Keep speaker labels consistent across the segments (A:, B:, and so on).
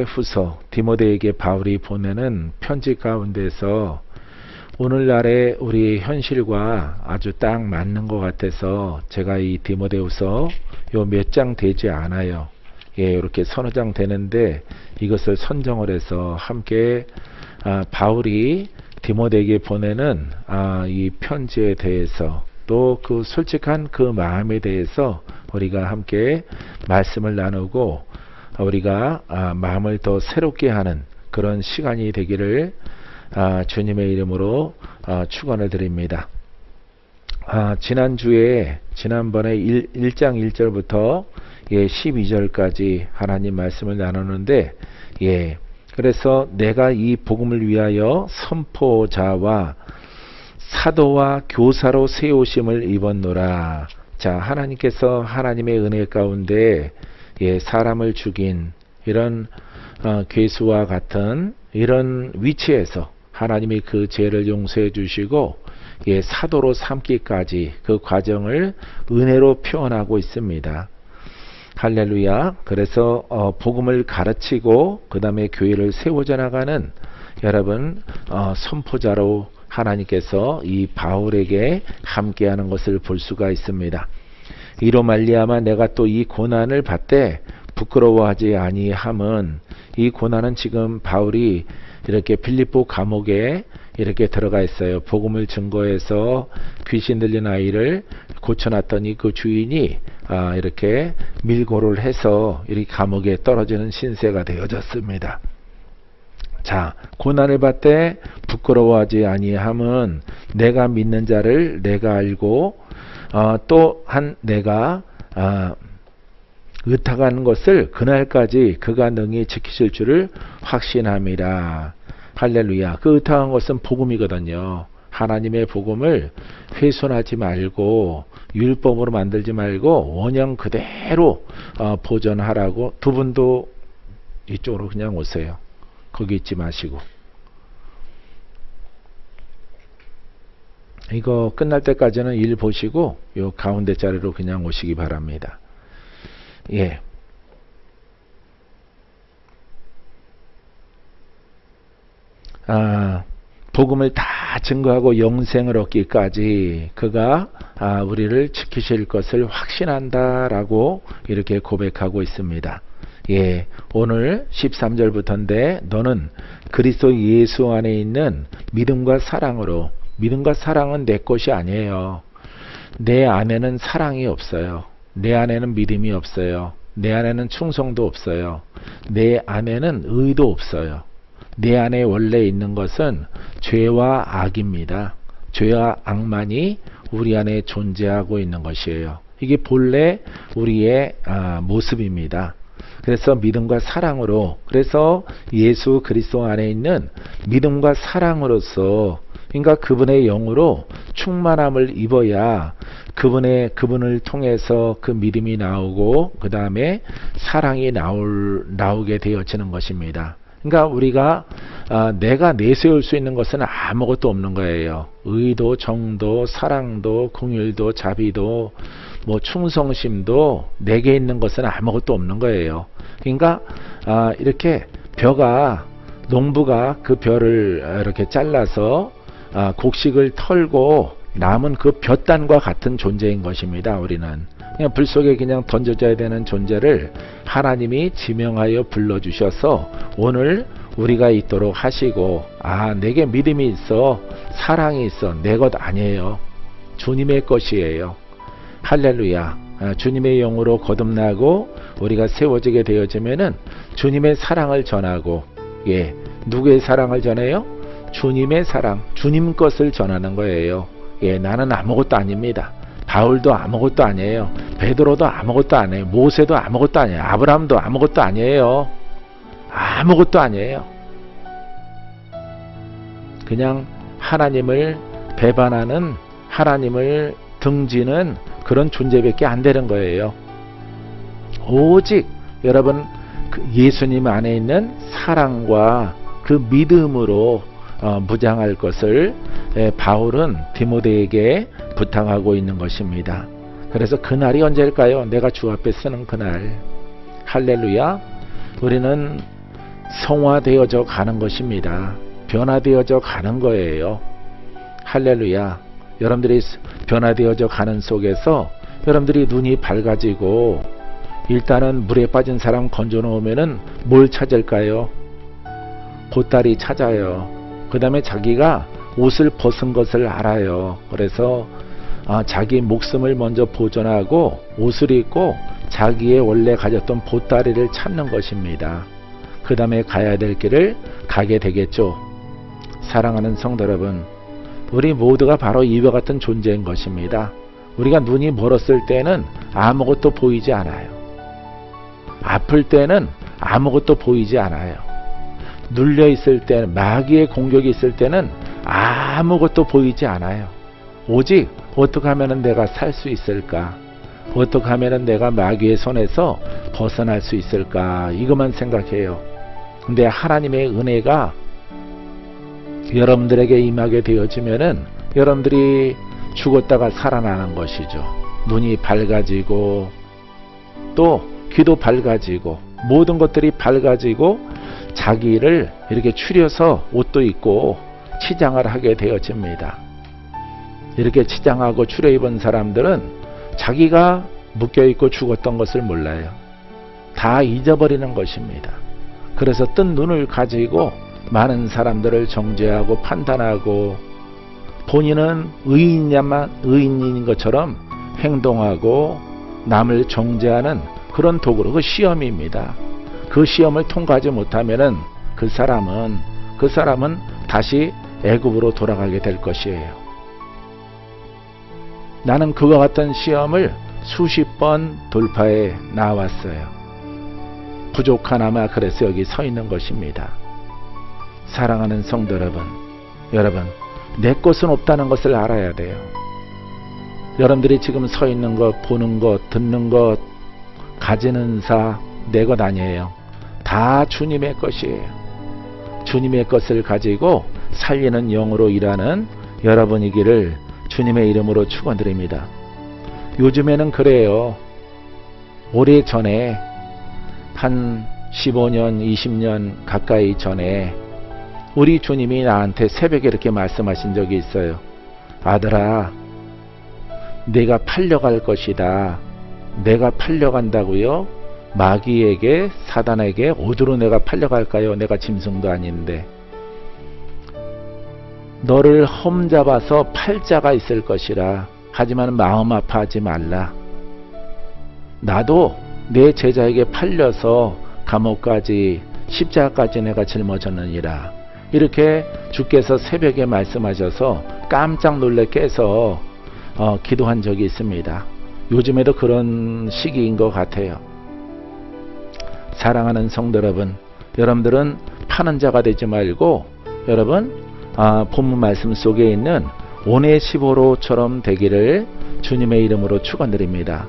A: 후서 디모데에게 바울이 보내는 편지 가운데서 오늘날의 우리 현실과 아주 딱 맞는 것 같아서 제가 이 디모데후서 요 몇 장 되지 않아요. 이렇게 서너 장 되는데 이것을 선정을 해서 함께 바울이 디모데에게 보내는 이 편지에 대해서 또 그 솔직한 그 마음에 대해서 우리가 함께 말씀을 나누고 우리가 마음을 더 새롭게 하는 그런 시간이 되기를 주님의 이름으로 축원을 드립니다. 지난번에 1장 1절부터 12절까지 하나님 말씀을 나누는데 그래서 내가 이 복음을 위하여 선포자와 사도와 교사로 세우심을 입었노라. 자, 하나님께서 하나님의 은혜 가운데 사람을 죽인 이런 괴수와 같은 이런 위치에서 하나님이 그 죄를 용서해 주시고 사도로 삼기까지 그 과정을 은혜로 표현하고 있습니다. 할렐루야. 그래서 복음을 가르치고 그 다음에 교회를 세워져 나가는 여러분 선포자로 하나님께서 이 바울에게 함께하는 것을 볼 수가 있습니다. 이로 말미암아 내가 또 이 고난을 받되 부끄러워하지 아니함은, 이 고난은 지금 바울이 이렇게 빌립보 감옥에 이렇게 들어가 있어요. 복음을 증거해서 귀신 들린 아이를 고쳐놨더니 그 주인이 이렇게 밀고를 해서 이 감옥에 떨어지는 신세가 되어졌습니다. 자, 고난을 받되 부끄러워하지 아니함은 내가 믿는 자를 내가 알고 또한 내가 의탁하는 것을 그날까지 그가 능히 지키실 줄을 확신함이라. 할렐루야. 그 의탁한 것은 복음이거든요. 하나님의 복음을 훼손하지 말고 율법으로 만들지 말고 원형 그대로 보존하라고. 두 분도 이쪽으로 그냥 오세요. 거기 있지 마시고. 이거 끝날 때까지는 일 보시고 요 가운데 자리로 그냥 오시기 바랍니다. 복음을 다 증거하고 영생을 얻기까지 그가 우리를 지키실 것을 확신한다라고 이렇게 고백하고 있습니다. 오늘 13절부터인데 너는 그리스도 예수 안에 있는 믿음과 사랑으로, 믿음과 사랑은 내 것이 아니에요. 내 안에는 사랑이 없어요. 내 안에는 믿음이 없어요. 내 안에는 충성도 없어요. 내 안에는 의도 없어요. 내 안에 원래 있는 것은 죄와 악입니다. 죄와 악만이 우리 안에 존재하고 있는 것이에요. 이게 본래 우리의 모습입니다. 그래서 믿음과 사랑으로, 그래서 예수 그리스도 안에 있는 믿음과 사랑으로서, 그러니까 그분의 영으로 충만함을 입어야 그분을 통해서 그 믿음이 나오고 그 다음에 사랑이 나오게 되어지는 것입니다. 그러니까 우리가 내가 내세울 수 있는 것은 아무것도 없는 거예요. 의도, 정도, 사랑도, 긍휼도, 자비도, 충성심도 내게 있는 것은 아무것도 없는 거예요. 그러니까 이렇게 농부가 그 벼를 이렇게 잘라서 곡식을 털고 남은 그 볕단과 같은 존재인 것입니다. 우리는 그냥 불 속에 그냥 던져져야 되는 존재를 하나님이 지명하여 불러주셔서 오늘 우리가 있도록 하시고, 내게 믿음이 있어, 사랑이 있어, 내 것 아니에요. 주님의 것이에요. 할렐루야. 주님의 영으로 거듭나고 우리가 세워지게 되어지면은 주님의 사랑을 전하고, 누구의 사랑을 전해요? 주님의 사랑, 주님 것을 전하는 거예요. 나는 아무것도 아닙니다. 바울도 아무것도 아니에요. 베드로도 아무것도 아니에요. 모세도 아무것도 아니에요. 아브라함도 아무것도 아니에요. 아무것도 아니에요. 그냥 하나님을 배반하는, 하나님을 등지는 그런 존재밖에 안 되는 거예요. 오직 여러분 예수님 안에 있는 사랑과 그 믿음으로 무장할 것을 바울은 디모데에게 부탁하고 있는 것입니다. 그래서 그날이 언제일까요? 내가 주 앞에 서는 그날. 할렐루야. 우리는 성화되어져 가는 것입니다. 변화되어져 가는 거예요. 할렐루야. 여러분들이 변화되어져 가는 속에서 여러분들이 눈이 밝아지고 일단은 물에 빠진 사람 건져 놓으면은 뭘 찾을까요? 보따리 찾아요. 그 다음에 자기가 옷을 벗은 것을 알아요. 그래서 자기 목숨을 먼저 보존하고 옷을 입고 자기의 원래 가졌던 보따리를 찾는 것입니다. 그 다음에 가야 될 길을 가게 되겠죠. 사랑하는 성도 여러분, 우리 모두가 바로 이와 같은 존재인 것입니다. 우리가 눈이 멀었을 때는 아무것도 보이지 않아요. 아플 때는 아무것도 보이지 않아요. 눌려 있을 때는, 마귀의 공격이 있을 때는 아무것도 보이지 않아요. 오직 어떻게 하면 내가 살 수 있을까? 어떻게 하면 내가 마귀의 손에서 벗어날 수 있을까? 이것만 생각해요. 근데 하나님의 은혜가 여러분들에게 임하게 되어지면은 여러분들이 죽었다가 살아나는 것이죠. 눈이 밝아지고 또 귀도 밝아지고 모든 것들이 밝아지고 자기를 이렇게 추려서 옷도 입고 치장을 하게 되어집니다. 이렇게 치장하고 추려 입은 사람들은 자기가 묶여있고 죽었던 것을 몰라요. 다 잊어버리는 것입니다. 그래서 뜬 눈을 가지고 많은 사람들을 정죄하고 판단하고 본인은 의인인 것처럼 행동하고 남을 정죄하는 그런 도구로, 그 시험입니다. 그 시험을 통과하지 못하면은 그 사람은 다시 애굽으로 돌아가게 될 것이에요. 나는 그와 같은 시험을 수십 번 돌파해 나왔어요. 부족하나마 그래서 여기 서 있는 것입니다. 사랑하는 성도 여러분, 내 것은 없다는 것을 알아야 돼요. 여러분들이 지금 서 있는 것, 보는 것, 듣는 것, 가지는 사, 내 것 아니에요. 다 주님의 것이에요. 주님의 것을 가지고 살리는 영으로 일하는 여러분이기를 주님의 이름으로 축원드립니다. 요즘에는 그래요. 오래전에 한 15년, 20년 가까이 전에 우리 주님이 나한테 새벽에 이렇게 말씀하신 적이 있어요. 아들아, 내가 팔려갈 것이다. 내가 팔려간다고요? 마귀에게, 사단에게 어디로 내가 팔려갈까요? 내가 짐승도 아닌데. 너를 험잡아서 팔자가 있을 것이라. 하지만 마음 아파하지 말라. 나도 내 제자에게 팔려서 감옥까지, 십자가까지 내가 짊어졌느니라. 이렇게 주께서 새벽에 말씀하셔서 깜짝 놀래 깨서 기도한 적이 있습니다. 요즘에도 그런 시기인 것 같아요. 사랑하는 성도 여러분들은 파는 자가 되지 말고 여러분 본문 말씀 속에 있는 오네시보로처럼 되기를 주님의 이름으로 축원드립니다.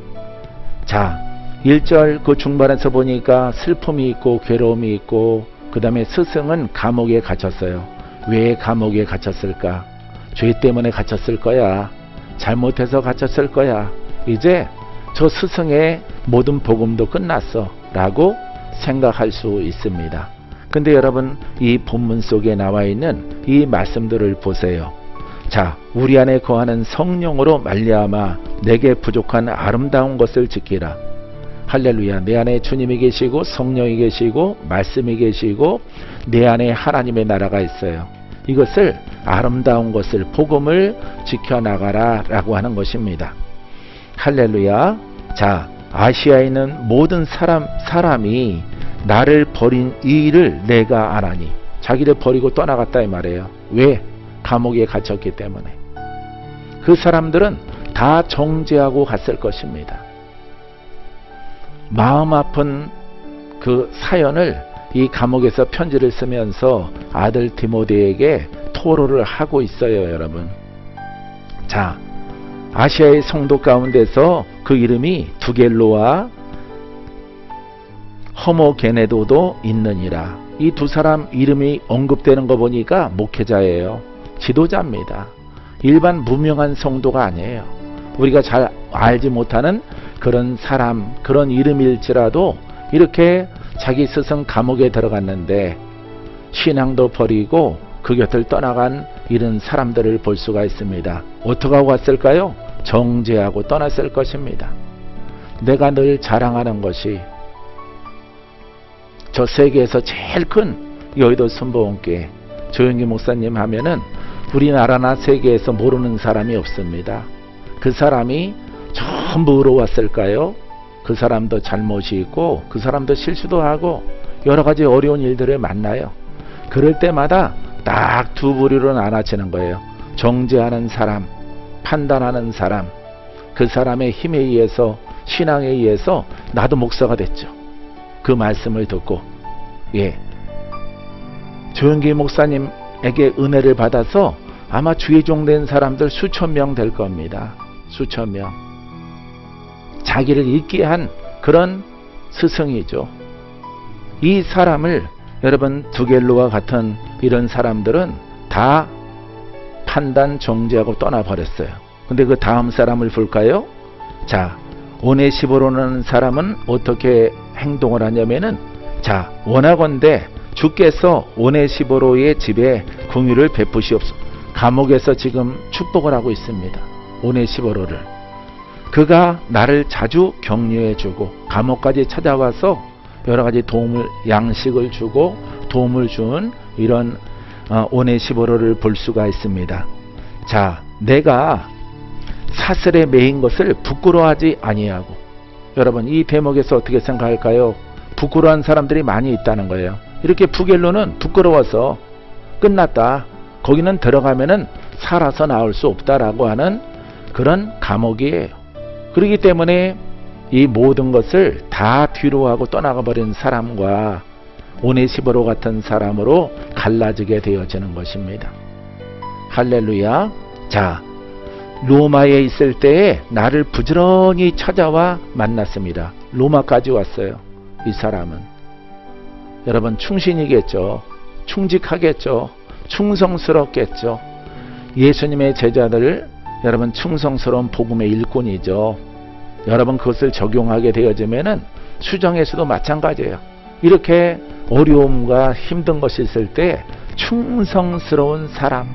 A: 자, 1절 그 중반에서 보니까 슬픔이 있고 괴로움이 있고 그 다음에 스승은 감옥에 갇혔어요. 왜 감옥에 갇혔을까? 죄 때문에 갇혔을 거야. 잘못해서 갇혔을 거야. 이제 저 스승의 모든 복음도 끝났어 라고 생각할 수 있습니다. 근데 여러분, 이 본문 속에 나와 있는 이 말씀들을 보세요. 자, 우리 안에 거하는 성령으로 말미암아 내게 부족한 아름다운 것을 지키라. 할렐루야. 내 안에 주님이 계시고 성령이 계시고 말씀이 계시고 내 안에 하나님의 나라가 있어요. 이것을 아름다운 것을, 복음을 지켜나가라 라고 하는 것입니다. 할렐루야. 자, 아시아에 있는 모든 사람이 나를 버린 이 일을 내가 아나니. 자기를 버리고 떠나갔다 이 말이에요. 왜? 감옥에 갇혔기 때문에. 그 사람들은 다 정죄하고 갔을 것입니다. 마음 아픈 그 사연을 이 감옥에서 편지를 쓰면서 아들 디모데에게 토로를 하고 있어요, 여러분. 자, 아시아의 성도 가운데서 그 이름이 두겔로와 허모게네도도 있느니라. 이 두 사람 이름이 언급되는 거 보니까 목회자예요. 지도자입니다. 일반 무명한 성도가 아니에요. 우리가 잘 알지 못하는 그런 사람, 그런 이름일지라도 이렇게 자기 스승 감옥에 들어갔는데 신앙도 버리고 그 곁을 떠나간 이런 사람들을 볼 수가 있습니다. 어떻게 하고 갔을까요? 정죄하고 떠났을 것입니다. 내가 늘 자랑하는 것이 저 세계에서 제일 큰 여의도 순복음교회 조영기 목사님 하면은 우리나라나 세계에서 모르는 사람이 없습니다. 그 사람이 전부 의로웠을까요? 그 사람도 잘못이 있고 그 사람도 실수도 하고 여러 가지 어려운 일들을 만나요. 그럴 때마다 딱 두 부류로 나눠지는 거예요. 정죄하는 사람, 판단하는 사람. 그 사람의 힘에 의해서, 신앙에 의해서 나도 목사가 됐죠. 그 말씀을 듣고 조영기 목사님에게 은혜를 받아서 아마 주의 종 된 사람들 수천 명 될 겁니다. 수천 명. 자기를 잊게 한 그런 스승이죠. 이 사람을 여러분 두겔로와 같은 이런 사람들은 다 판단 정죄하고 떠나버렸어요. 근데 그 다음 사람을 볼까요? 자, 오네시보로라는 사람은 어떻게 행동을 하냐면은 자, 원하건대 주께서 오네시보로의 집에 긍휼을 베푸시옵소서. 감옥에서 지금 축복을 하고 있습니다. 오네시보로를. 그가 나를 자주 격려해주고 감옥까지 찾아와서 여러가지 도움을, 양식을 주고 도움을 준 이런 오네시보로를 볼 수가 있습니다. 자, 내가 사슬에 매인 것을 부끄러워하지 아니하고, 여러분 이 대목에서 어떻게 생각할까요? 부끄러워한 사람들이 많이 있다는 거예요. 이렇게 부겔로는 부끄러워서 끝났다, 거기는 들어가면은 살아서 나올 수 없다라고 하는 그런 감옥이에요. 그렇기 때문에 이 모든 것을 다 뒤로하고 떠나가 버린 사람과 오네시보로 같은 사람으로 갈라지게 되어지는 것입니다. 할렐루야. 자, 로마에 있을 때에 나를 부지런히 찾아와 만났습니다. 로마까지 왔어요. 이 사람은 여러분 충신이겠죠. 충직하겠죠. 충성스럽겠죠. 예수님의 제자들, 여러분 충성스러운 복음의 일꾼이죠. 여러분 그것을 적용하게 되어지면은 수정에서도 마찬가지예요. 이렇게 어려움과 힘든 것이 있을 때 충성스러운 사람,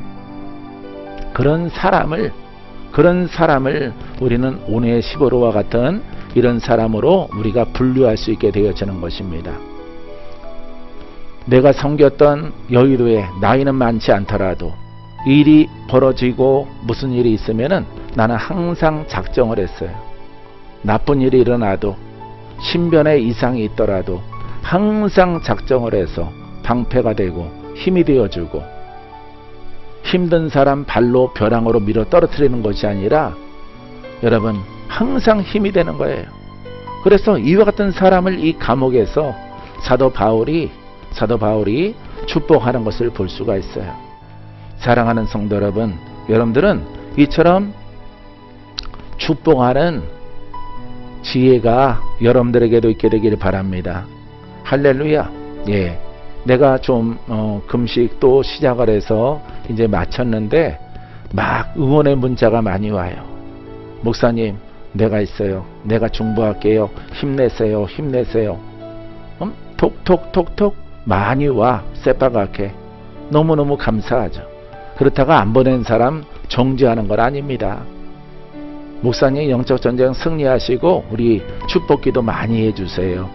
A: 그런 사람을 우리는 오네시보로와 같은 이런 사람으로 우리가 분류할 수 있게 되어지는 것입니다. 내가 섬겼던 여의도에 나이는 많지 않더라도 일이 벌어지고 무슨 일이 있으면은 나는 항상 작정을 했어요. 나쁜 일이 일어나도 신변에 이상이 있더라도 항상 작정을 해서 방패가 되고 힘이 되어주고, 힘든 사람 발로 벼랑으로 밀어 떨어뜨리는 것이 아니라 여러분 항상 힘이 되는 거예요. 그래서 이와 같은 사람을 이 감옥에서 사도 바울이 축복하는 것을 볼 수가 있어요. 사랑하는 성도 여러분, 여러분들은 이처럼 축복하는 지혜가 여러분들에게도 있게 되기를 바랍니다. 할렐루야. 예, 내가 좀 금식 또 시작을 해서 이제 마쳤는데 막 응원의 문자가 많이 와요. 목사님, 내가 있어요. 내가 중보할게요. 힘내세요. 힘내세요. 톡톡톡톡 많이 와. 새빨갛게. 너무너무 감사하죠. 그렇다가 안 보낸 사람 정죄하는 건 아닙니다. 목사님 영적 전쟁 승리하시고 우리 축복기도 많이 해주세요.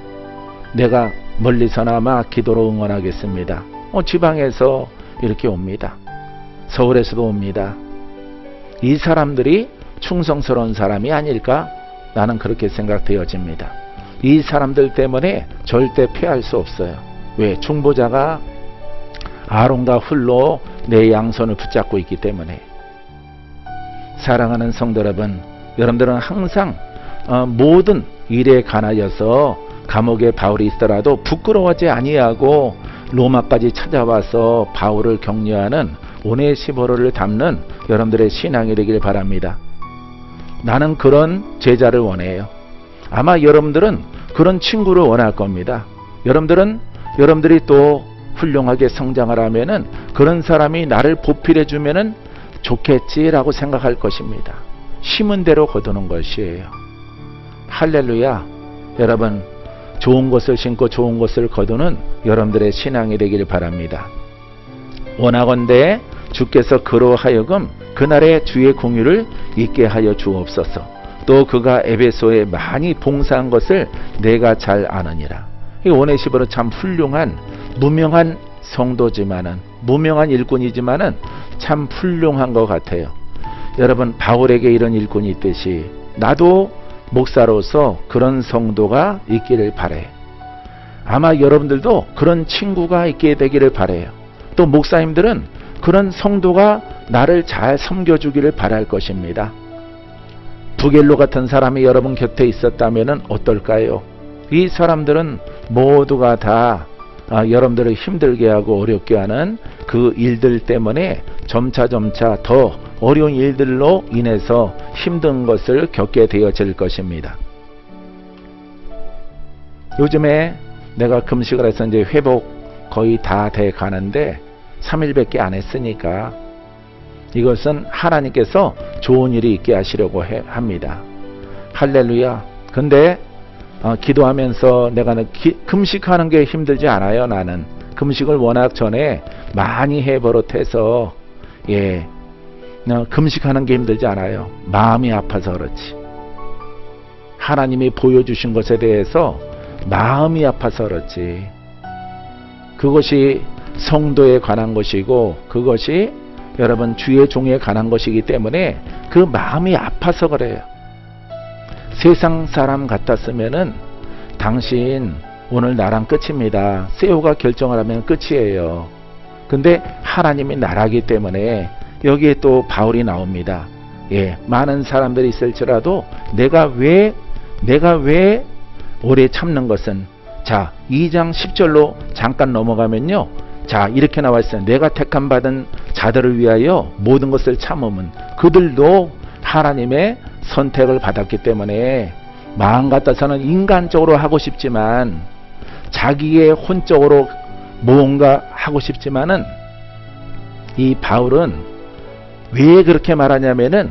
A: 내가 멀리서나마 기도로 응원하겠습니다. 지방에서 이렇게 옵니다. 서울에서도 옵니다. 이 사람들이 충성스러운 사람이 아닐까? 나는 그렇게 생각되어집니다. 이 사람들 때문에 절대 피할 수 없어요. 왜? 중보자가 아론과 훌로 내 양손을 붙잡고 있기 때문에. 사랑하는 성도 여러분, 여러분들은 항상 모든 일에 관하여서 감옥에 바울이 있더라도 부끄러워하지 아니하고 로마까지 찾아와서 바울을 격려하는 오네시보로를 닮는 여러분들의 신앙이 되길 바랍니다. 나는 그런 제자를 원해요. 아마 여러분들은 그런 친구를 원할 겁니다. 여러분들이 또 훌륭하게 성장을 하면은 그런 사람이 나를 보필해 주면은 좋겠지라고 생각할 것입니다. 심은 대로 거두는 것이에요. 할렐루야. 여러분, 좋은 것을 심고 좋은 것을 거두는 여러분들의 신앙이 되기를 바랍니다. 원하건대 주께서 그로 하여금 그날의 주의 공유를 있게 하여 주옵소서. 또 그가 에베소에 많이 봉사한 것을 내가 잘 아느니라. 이 오네시모는 참 훌륭한 무명한 성도지만은, 무명한 일꾼이지만은 참 훌륭한 것 같아요. 여러분, 바울에게 이런 일꾼이 있듯이 나도 목사로서 그런 성도가 있기를 바래요. 아마 여러분들도 그런 친구가 있게 되기를 바래요. 또 목사님들은 그런 성도가 나를 잘 섬겨주기를 바랄 것입니다. 부겔로 같은 사람이 여러분 곁에 있었다면 어떨까요? 이 사람들은 모두가 다 여러분들을 힘들게 하고 어렵게 하는 그 일들 때문에 점차 더 어려운 일들로 인해서 힘든 것을 겪게 되어질 것입니다. 요즘에 내가 금식을 해서 이제 회복 거의 다 돼 가는데 3일밖에 안 했으니까 이것은 하나님께서 좋은 일이 있게 하시려고 합니다. 할렐루야. 근데 기도하면서 내가 금식하는 게 힘들지 않아요. 나는 금식을 워낙 전에 많이 해버릇해서 금식하는 게 힘들지 않아요. 마음이 아파서 그렇지. 하나님이 보여주신 것에 대해서 마음이 아파서 그렇지. 그것이 성도에 관한 것이고 그것이 여러분 주의 종에 관한 것이기 때문에 그 마음이 아파서 그래요. 세상 사람 같았으면은 당신 오늘 나랑 끝입니다. 세오가 결정을 하면 끝이에요. 근데 하나님이 나라기 때문에 여기에 또 바울이 나옵니다. 많은 사람들이 있을지라도 내가 왜 오래 참는 것은, 자 2장 10절로 잠깐 넘어가면요, 자 이렇게 나와 있어요. 내가 택함 받은 자들을 위하여 모든 것을 참음은 그들도 하나님의 선택을 받았기 때문에 마음 같아서는 인간적으로 하고 싶지만, 자기의 혼적으로 뭔가 하고 싶지만은, 이 바울은 왜 그렇게 말하냐면은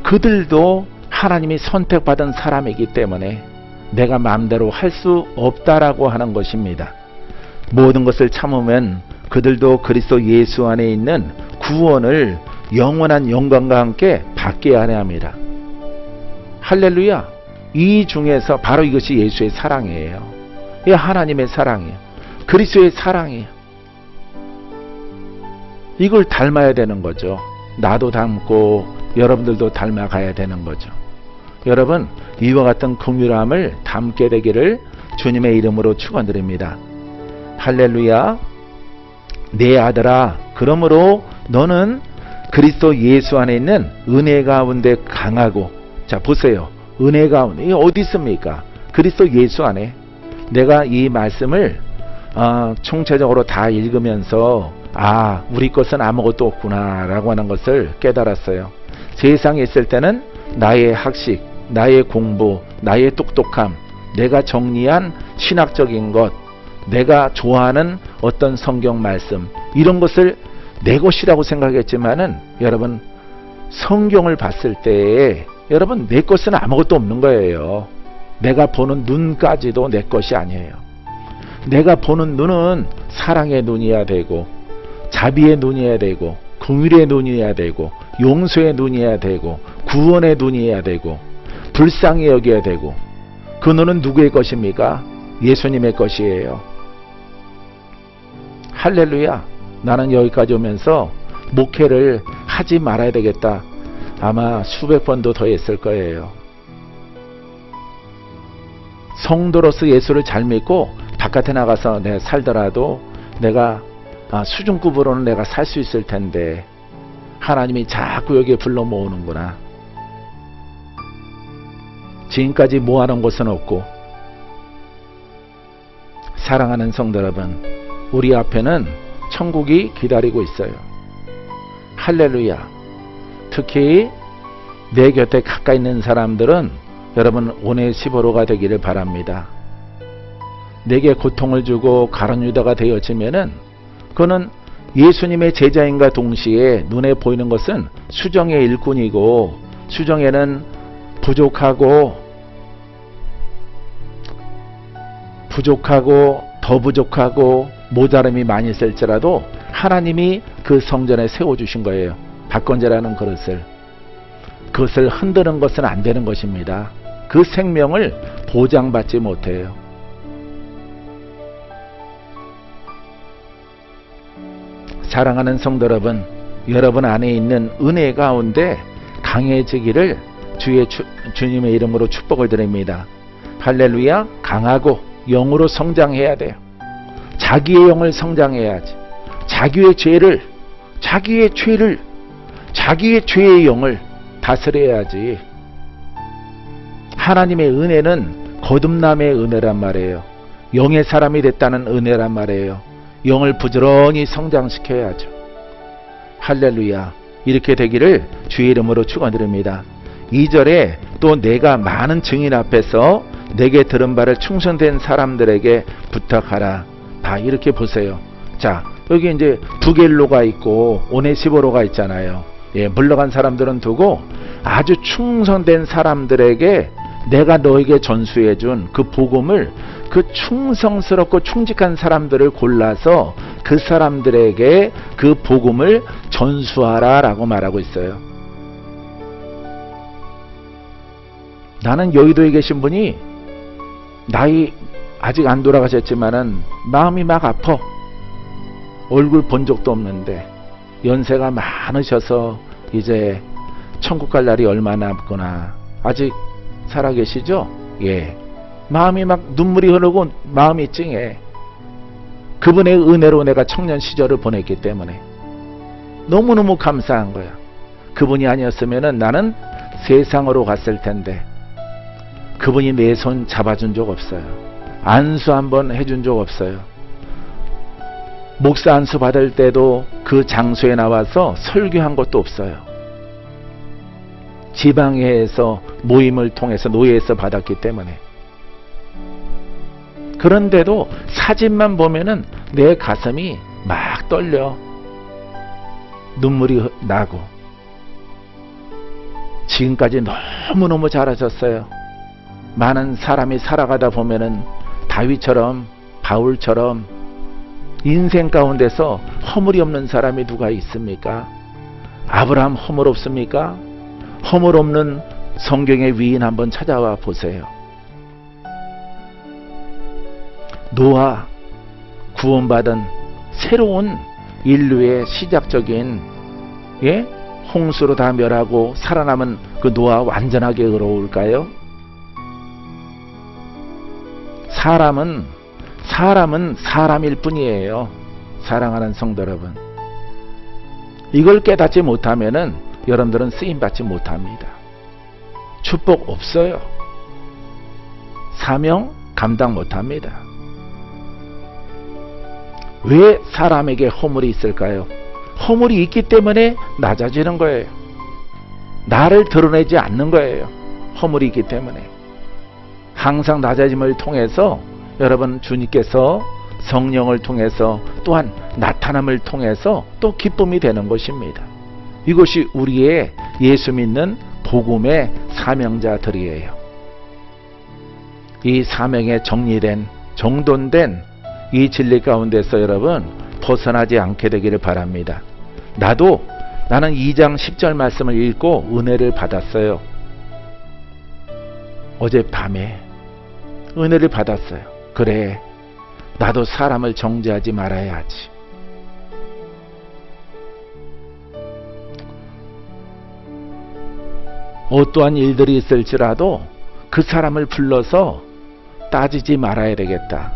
A: 그들도 하나님이 선택받은 사람이기 때문에 내가 마음대로 할 수 없다라고 하는 것입니다. 모든 것을 참으면 그들도 그리스도 예수 안에 있는 구원을 영원한 영광과 함께 받게 하려 합니다. 할렐루야. 이 중에서 바로 이것이 예수의 사랑이에요. 이 하나님의 사랑이에요. 그리스도의 사랑이에요. 이걸 닮아야 되는 거죠. 나도 닮고 여러분들도 닮아가야 되는 거죠. 여러분, 이와 같은 긍휼함을 담게 되기를 주님의 이름으로 축원드립니다. 할렐루야. 내 아들아, 그러므로 너는 그리스도 예수 안에 있는 은혜 가운데 강하고, 자 보세요. 은혜 가운데, 이게 어디 있습니까? 그리스도 예수 안에. 내가 이 말씀을 총체적으로 다 읽으면서 우리 것은 아무것도 없구나 라고 하는 것을 깨달았어요. 세상에 있을 때는 나의 학식, 나의 공부, 나의 똑똑함, 내가 정리한 신학적인 것, 내가 좋아하는 어떤 성경 말씀, 이런 것을 내 것이라고 생각했지만은, 여러분 성경을 봤을 때 여러분 내 것은 아무것도 없는 거예요. 내가 보는 눈까지도 내 것이 아니에요. 내가 보는 눈은 사랑의 눈이어야 되고, 자비의 눈이어야 되고, 긍휼의 눈이어야 되고, 용서의 눈이어야 되고, 구원의 눈이어야 되고, 불쌍히 여겨야 되고. 그 눈은 누구의 것입니까? 예수님의 것이에요. 할렐루야. 나는 여기까지 오면서 목회를 하지 말아야 되겠다, 아마 수백 번도 더 했을 거예요. 성도로서 예수를 잘 믿고 바깥에 나가서 내가 살더라도 내가 수준급으로는 내가 살 수 있을 텐데 하나님이 자꾸 여기에 불러 모으는구나. 지금까지 모아놓은 것은 없고. 사랑하는 성도 여러분, 우리 앞에는 천국이 기다리고 있어요. 할렐루야. 특히 내 곁에 가까이 있는 사람들은 여러분 오네시모로가 되기를 바랍니다. 내게 고통을 주고 가룟유다가 되어지면은 그는 예수님의 제자인과 동시에 눈에 보이는 것은 수정의 일꾼이고, 수정에는 부족하고 부족하고 더 부족하고 모자람이 많이 있을지라도 하나님이 그 성전에 세워주신 거예요. 박건제라는 그릇을. 그것을 흔드는 것은 안 되는 것입니다. 그 생명을 보장받지 못해요. 사랑하는 성도 여러분, 여러분 안에 있는 은혜 가운데 강해지기를 주님의 이름으로 축복을 드립니다. 할렐루야. 강하고 영으로 성장해야 돼요. 자기의 영을 성장해야지. 자기의 죄의 영을 다스려야지. 하나님의 은혜는 거듭남의 은혜란 말이에요. 영의 사람이 됐다는 은혜란 말이에요. 영을 부지런히 성장시켜야죠. 할렐루야. 이렇게 되기를 주의 이름으로 축원드립니다. 2절에 또 내가 많은 증인 앞에서 내게 들은 바를 충성된 사람들에게 부탁하라. 다 이렇게 보세요. 자, 여기 이제 부겔로가 있고 오네시보로가 있잖아요. 예, 물러간 사람들은 두고 아주 충성된 사람들에게 내가 너에게 전수해 준 그 복음을, 그 충성스럽고 충직한 사람들을 골라서 그 사람들에게 그 복음을 전수하라 라고 말하고 있어요. 나는 여의도에 계신 분이 나이 아직 안 돌아가셨지만은 마음이 막 아파. 얼굴 본 적도 없는데 연세가 많으셔서 이제 천국 갈 날이 얼마 남았구나. 아직 살아계시죠? 예. 마음이 막 눈물이 흐르고 마음이 찡해. 그분의 은혜로 내가 청년 시절을 보냈기 때문에 너무너무 감사한 거야. 그분이 아니었으면 나는 세상으로 갔을 텐데 그분이 내 손 잡아준 적 없어요. 안수 한번 해준 적 없어요. 목사 안수 받을 때도 그 장소에 나와서 설교한 것도 없어요. 지방회에서 모임을 통해서 노예에서 받았기 때문에. 그런데도 사진만 보면은 내 가슴이 막 떨려. 눈물이 나고. 지금까지 너무너무 잘하셨어요. 많은 사람이 살아가다 보면은 다윗처럼 바울처럼 인생 가운데서 허물이 없는 사람이 누가 있습니까? 아브라함 허물 없습니까? 허물 없는 성경의 위인 한번 찾아와 보세요. 노아 구원받은 새로운 인류의 시작적인 홍수로 다 멸하고 살아남은 그 노아 완전하게 의로울까요? 사람은 사람일 뿐이에요. 사랑하는 성도 여러분, 이걸 깨닫지 못하면은 여러분들은 쓰임받지 못합니다. 축복 없어요. 사명 감당 못합니다. 왜 사람에게 허물이 있을까요? 허물이 있기 때문에 낮아지는 거예요. 나를 드러내지 않는 거예요. 허물이 있기 때문에. 항상 낮아짐을 통해서 여러분 주님께서 성령을 통해서 또한 나타남을 통해서 또 기쁨이 되는 것입니다. 이것이 우리의 예수 믿는 복음의 사명자들이에요. 이 사명에 정리된 정돈된 이 진리 가운데서 여러분 벗어나지 않게 되기를 바랍니다. 나는 2장 10절 말씀을 읽고 은혜를 받았어요. 어젯밤에 은혜를 받았어요. 그래, 나도 사람을 정죄하지 말아야지. 어떠한 일들이 있을지라도 그 사람을 불러서 따지지 말아야 되겠다.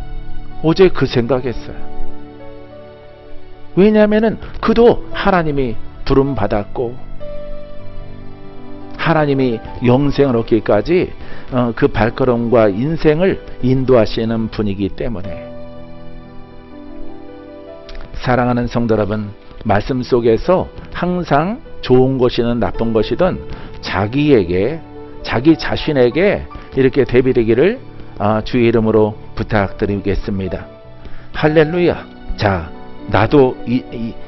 A: 어제 그 생각했어요. 왜냐하면 그도 하나님이 부름 받았고 하나님이 영생을 얻기까지 그 발걸음과 인생을 인도하시는 분이기 때문에. 사랑하는 성도 여러분, 말씀 속에서 항상 좋은 것이든 나쁜 것이든 자기에게, 자기 자신에게 이렇게 대비되기를 주의 이름으로 부탁드리겠습니다. 할렐루야. 자, 나도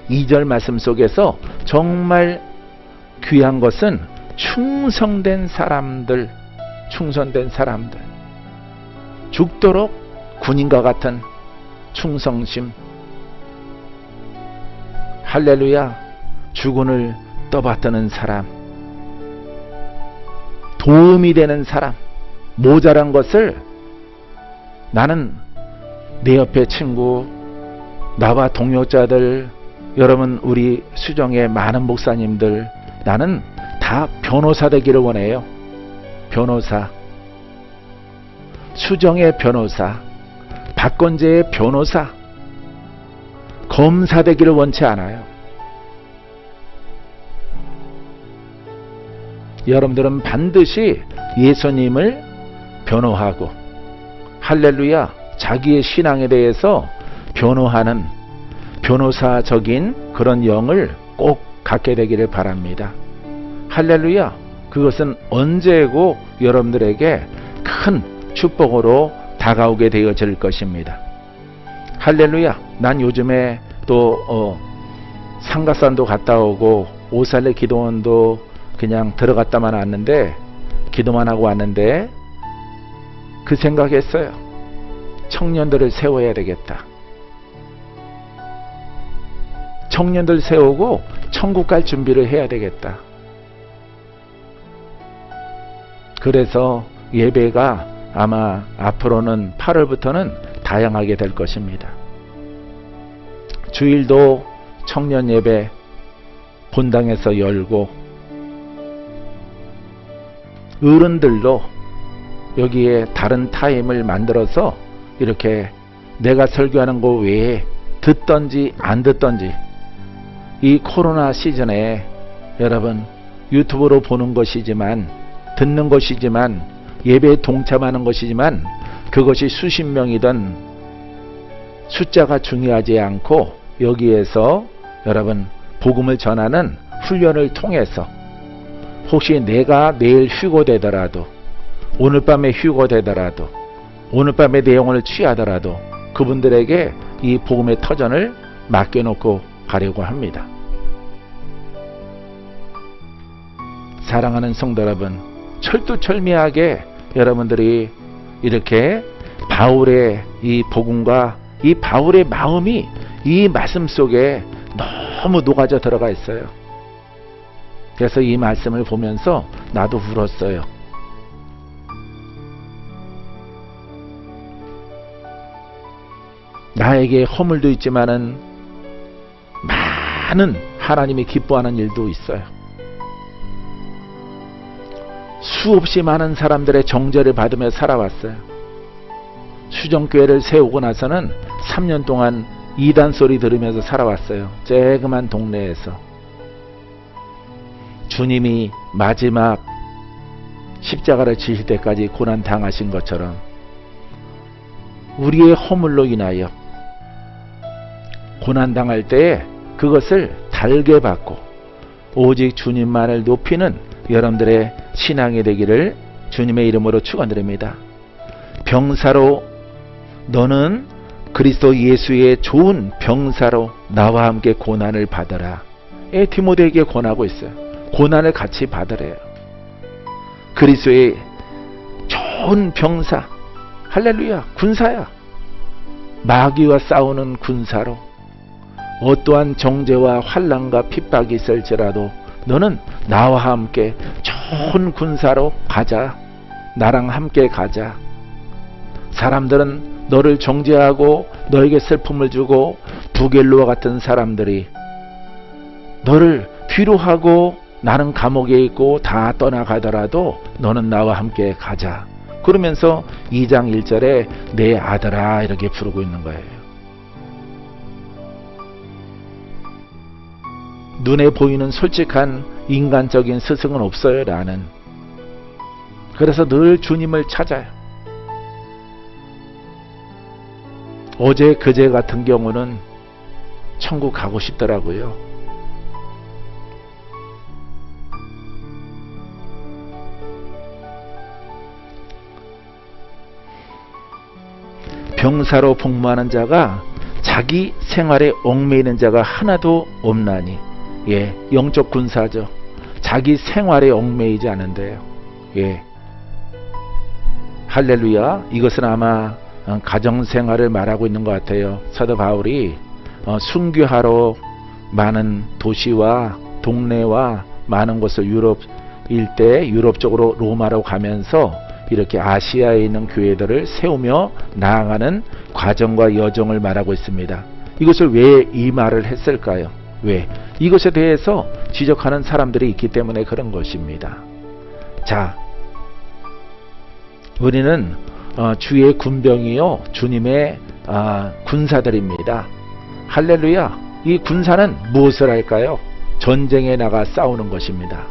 A: 2절 말씀 속에서 정말 귀한 것은 충성된 사람들, 죽도록 군인과 같은 충성심. 할렐루야. 주군을 떠받드는 사람, 도움이 되는 사람, 모자란 것을 나는 내 옆에 친구, 나와 동역자들, 여러분 우리 수정의 많은 목사님들, 나는 다 변호사 되기를 원해요. 변호사, 수정의 변호사, 박건재의 변호사, 검사 되기를 원치 않아요. 여러분들은 반드시 예수님을 변호하고, 할렐루야, 자기의 신앙에 대해서 변호하는 변호사적인 그런 영을 꼭 갖게 되기를 바랍니다. 할렐루야. 그것은 언제고 여러분들에게 큰 축복으로 다가오게 되어질 것입니다. 할렐루야. 난 요즘에 또 상가산도 갔다 오고 오살레 기도원도 그냥 들어갔다만 왔는데, 기도만 하고 왔는데 그 생각했어요. 청년들을 세워야 되겠다. 청년들 세우고 천국 갈 준비를 해야 되겠다. 그래서 예배가 아마 앞으로는 8월부터는 다양하게 될 것입니다. 주일도 청년 예배 본당에서 열고, 어른들도 여기에 다른 타임을 만들어서 이렇게 내가 설교하는 거 외에 듣던지 안 듣던지, 이 코로나 시즌에 여러분 유튜브로 보는 것이지만, 듣는 것이지만, 예배에 동참하는 것이지만, 그것이 수십 명이든 숫자가 중요하지 않고, 여기에서 여러분 복음을 전하는 훈련을 통해서 혹시 내가 내일 휴고되더라도, 오늘 밤에 휴고되더라도, 오늘 밤에 내 영혼을 취하더라도 그분들에게 이 복음의 터전을 맡겨놓고 가려고 합니다. 사랑하는 성도 여러분, 철두철미하게 여러분들이 이렇게 바울의 이 복음과 이 바울의 마음이 이 말씀 속에 너무 녹아져 들어가 있어요. 그래서 이 말씀을 보면서 나도 울었어요. 나에게 허물도 있지만은 많은 하나님이 기뻐하는 일도 있어요. 수없이 많은 사람들의 정죄를 받으며 살아왔어요. 수정교회를 세우고 나서는 3년 동안 이단 소리 들으면서 살아왔어요. 쬐그만 동네에서. 주님이 마지막 십자가를 지실 때까지 고난 당하신 것처럼 우리의 허물로 인하여 고난 당할 때에 그것을 달게 받고 오직 주님만을 높이는 여러분들의 신앙이 되기를 주님의 이름으로 축원드립니다. 병사로, 너는 그리스도 예수의 좋은 병사로 나와 함께 고난을 받아라. 디모데에게 권하고 있어요. 고난을 같이 받으래요. 그리스도의 좋은 병사, 할렐루야, 군사야. 마귀와 싸우는 군사로 어떠한 정죄와 환난과 핍박이 있을지라도 너는 나와 함께 좋은 군사로 가자. 나랑 함께 가자. 사람들은 너를 정죄하고 너에게 슬픔을 주고 부겔로와 같은 사람들이 너를 뒤로 하고 나는 감옥에 있고 다 떠나가더라도 너는 나와 함께 가자. 그러면서 2장 1절에 내 아들아 이렇게 부르고 있는 거예요. 눈에 보이는 솔직한 인간적인 스승은 없어요, 나는. 그래서 늘 주님을 찾아요. 어제 그제 같은 경우는 천국 가고 싶더라고요. 병사로 복무하는 자가 자기 생활에 얽매이는 자가 하나도 없나니. 예, 영적 군사죠. 자기 생활에 얽매이지 않은데요. 예, 할렐루야. 이것은 아마 가정생활을 말하고 있는 것 같아요. 사도 바울이 순교하러 많은 도시와 동네와 많은 곳을 유럽 일대, 유럽 쪽으로 로마로 가면서 이렇게 아시아에 있는 교회들을 세우며 나아가는 과정과 여정을 말하고 있습니다. 이것을 왜 이 말을 했을까요? 왜? 이것에 대해서 지적하는 사람들이 있기 때문에 그런 것입니다. 자, 우리는 주의 군병이요 주님의 군사들입니다. 할렐루야. 이 군사는 무엇을 할까요? 전쟁에 나가 싸우는 것입니다.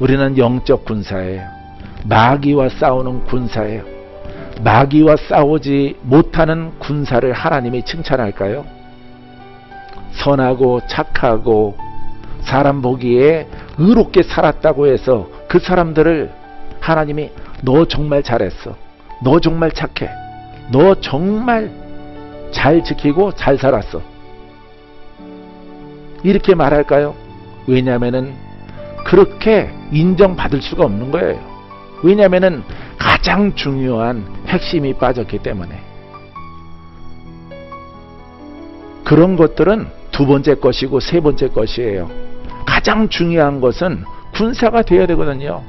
A: 우리는 영적 군사예요. 마귀와 싸우는 군사예요. 마귀와 싸우지 못하는 군사를 하나님이 칭찬할까요? 선하고 착하고 사람 보기에 의롭게 살았다고 해서 그 사람들을 하나님이 너 정말 잘했어. 너 정말 착해. 너 정말 잘 지키고 잘 살았어. 이렇게 말할까요? 왜냐하면 그렇게 인정받을 수가 없는 거예요. 왜냐하면 가장 중요한 핵심이 빠졌기 때문에. 그런 것들은 두 번째 것이고 세 번째 것이에요. 가장 중요한 것은 군사가 되어야 되거든요.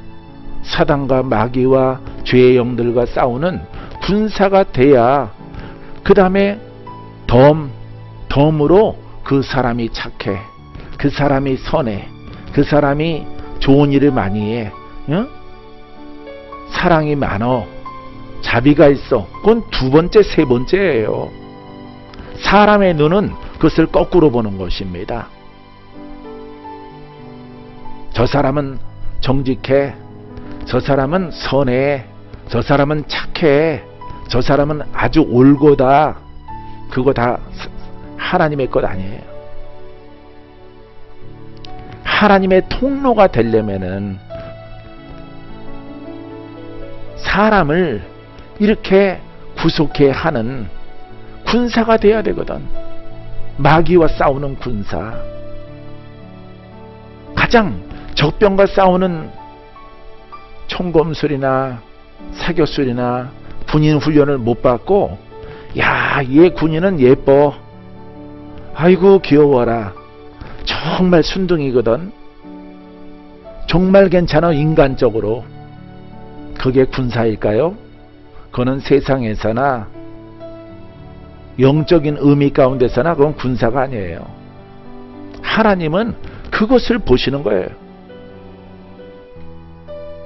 A: 사단과 마귀와 죄의 영들과 싸우는 군사가 돼야 그 다음에 덤으로 그 사람이 착해, 그 사람이 선해, 그 사람이 좋은 일을 많이 해, 응? 사랑이 많어, 자비가 있어. 그건 두 번째, 세 번째예요. 사람의 눈은 그것을 거꾸로 보는 것입니다. 저 사람은 정직해, 저 사람은 선해, 저 사람은 착해, 저 사람은 아주 옳고다. 그거 다 하나님의 것 아니에요. 하나님의 통로가 되려면은 사람을 이렇게 구속해 하는 군사가 돼야 되거든. 마귀와 싸우는 군사. 가장 적병과 싸우는 총검술이나 사교술이나 군인 훈련을 못 받고, 야, 얘 군인은 예뻐, 아이고 귀여워라, 정말 순둥이거든, 정말 괜찮아 인간적으로. 그게 군사일까요? 그거는 세상에서나 영적인 의미 가운데서나 그건 군사가 아니에요. 하나님은 그것을 보시는 거예요.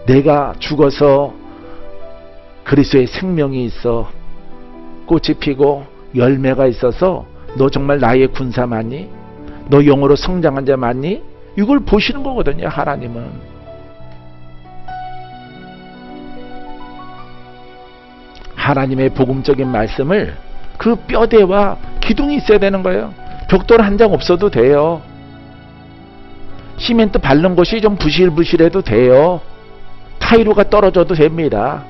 A: 내가 죽어서 그리스도의 생명이 있어 꽃이 피고 열매가 있어서 너 정말 나의 군사 맞니? 너 영으로 성장한 자 맞니? 이걸 보시는 거거든요. 하나님은. 하나님의 복음적인 말씀을 그 뼈대와 기둥이 있어야 되는 거예요. 벽돌 한 장 없어도 돼요. 시멘트 바른 곳이 좀 부실부실해도 돼요. 타일로가 떨어져도 됩니다.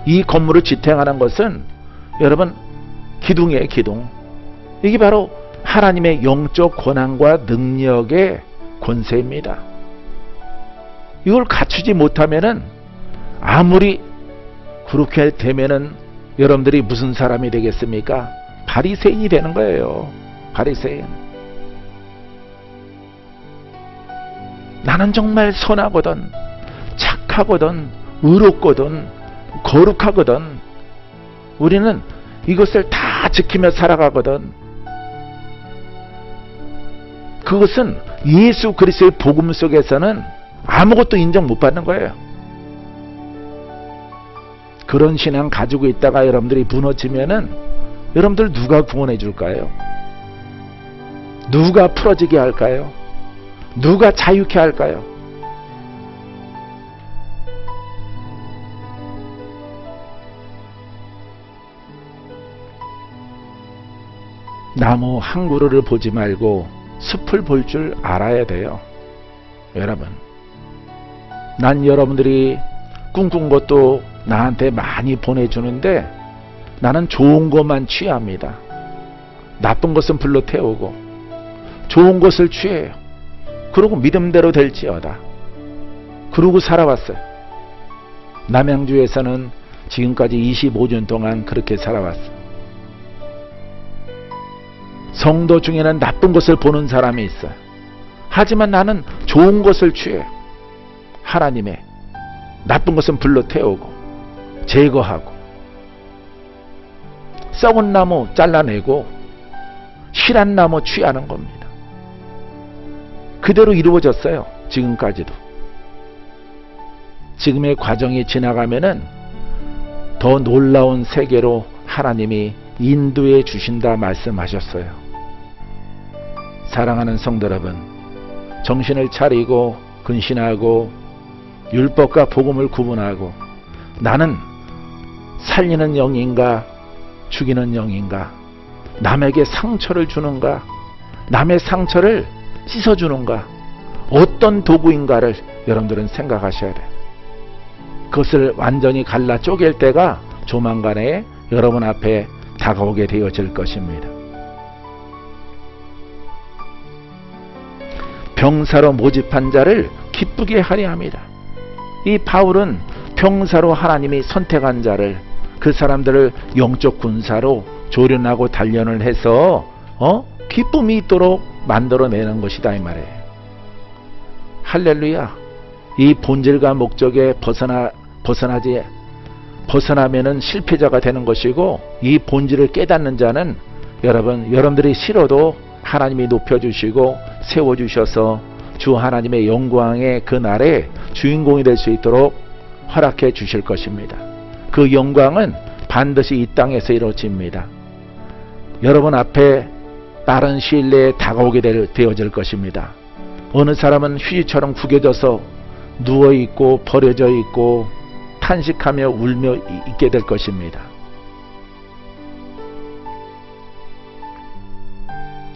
A: 이 건물을 지탱하는 것은 여러분 기둥이에요. 기둥. 이게 바로 하나님의 영적 권한과 능력의 권세입니다. 이걸 갖추지 못하면은, 아무리 그렇게 되면은 여러분들이 무슨 사람이 되겠습니까? 바리새인이 되는 거예요. 바리새인. 나는 정말 선하거든, 착하거든, 의롭거든, 거룩하거든. 우리는 이것을 다 지키며 살아가거든. 그것은 예수 그리스도의 복음 속에서는 아무것도 인정 못 받는 거예요. 그런 신앙 가지고 있다가 여러분들이 무너지면은 여러분들 누가 구원해 줄까요? 누가 풀어지게 할까요? 누가 자유케 할까요? 나무 한 그루를 보지 말고 숲을 볼 줄 알아야 돼요. 여러분, 난 여러분들이 꿈꾼 것도 나한테 많이 보내주는데 나는 좋은 것만 취합니다. 나쁜 것은 불러 태우고 좋은 것을 취해요. 그러고 믿음대로 될지어다. 그러고 살아왔어요. 남양주에서는 지금까지 25년 동안 그렇게 살아왔어요. 성도 중에는 나쁜 것을 보는 사람이 있어요. 하지만 나는 좋은 것을 취해요. 하나님의 나쁜 것은 불로 태우고 제거하고 썩은 나무 잘라내고 실한 나무 취하는 겁니다. 그대로 이루어졌어요. 지금까지도. 지금의 과정이 지나가면은 더 놀라운 세계로 하나님이 인도해 주신다 말씀하셨어요. 사랑하는 성도 여러분, 정신을 차리고 근신하고 율법과 복음을 구분하고 나는 살리는 영인가 죽이는 영인가, 남에게 상처를 주는가 남의 상처를 씻어주는가, 어떤 도구인가를 여러분들은 생각하셔야 돼요. 그것을 완전히 갈라 쪼갤 때가 조만간에 여러분 앞에 다가오게 되어질 것입니다. 병사로 모집한 자를 기쁘게 하려 합니다. 이 바울은 병사로 하나님이 선택한 자를, 그 사람들을 영적 군사로 조련하고 단련을 해서 기쁨이 있도록 만들어내는 것이다 이 말이에요. 할렐루야. 이 본질과 목적에 벗어나면은 실패자가 되는 것이고, 이 본질을 깨닫는 자는 여러분들이 싫어도 하나님이 높여주시고 세워주셔서 주 하나님의 영광의 그 날에 주인공이 될 수 있도록 허락해 주실 것입니다. 그 영광은 반드시 이 땅에서 이루어집니다. 여러분 앞에 빠른 시일 내에 다가오게 되어질 것입니다. 어느 사람은 휴지처럼 구겨져서 누워있고 버려져 있고 탄식하며 울며 있게 될 것입니다.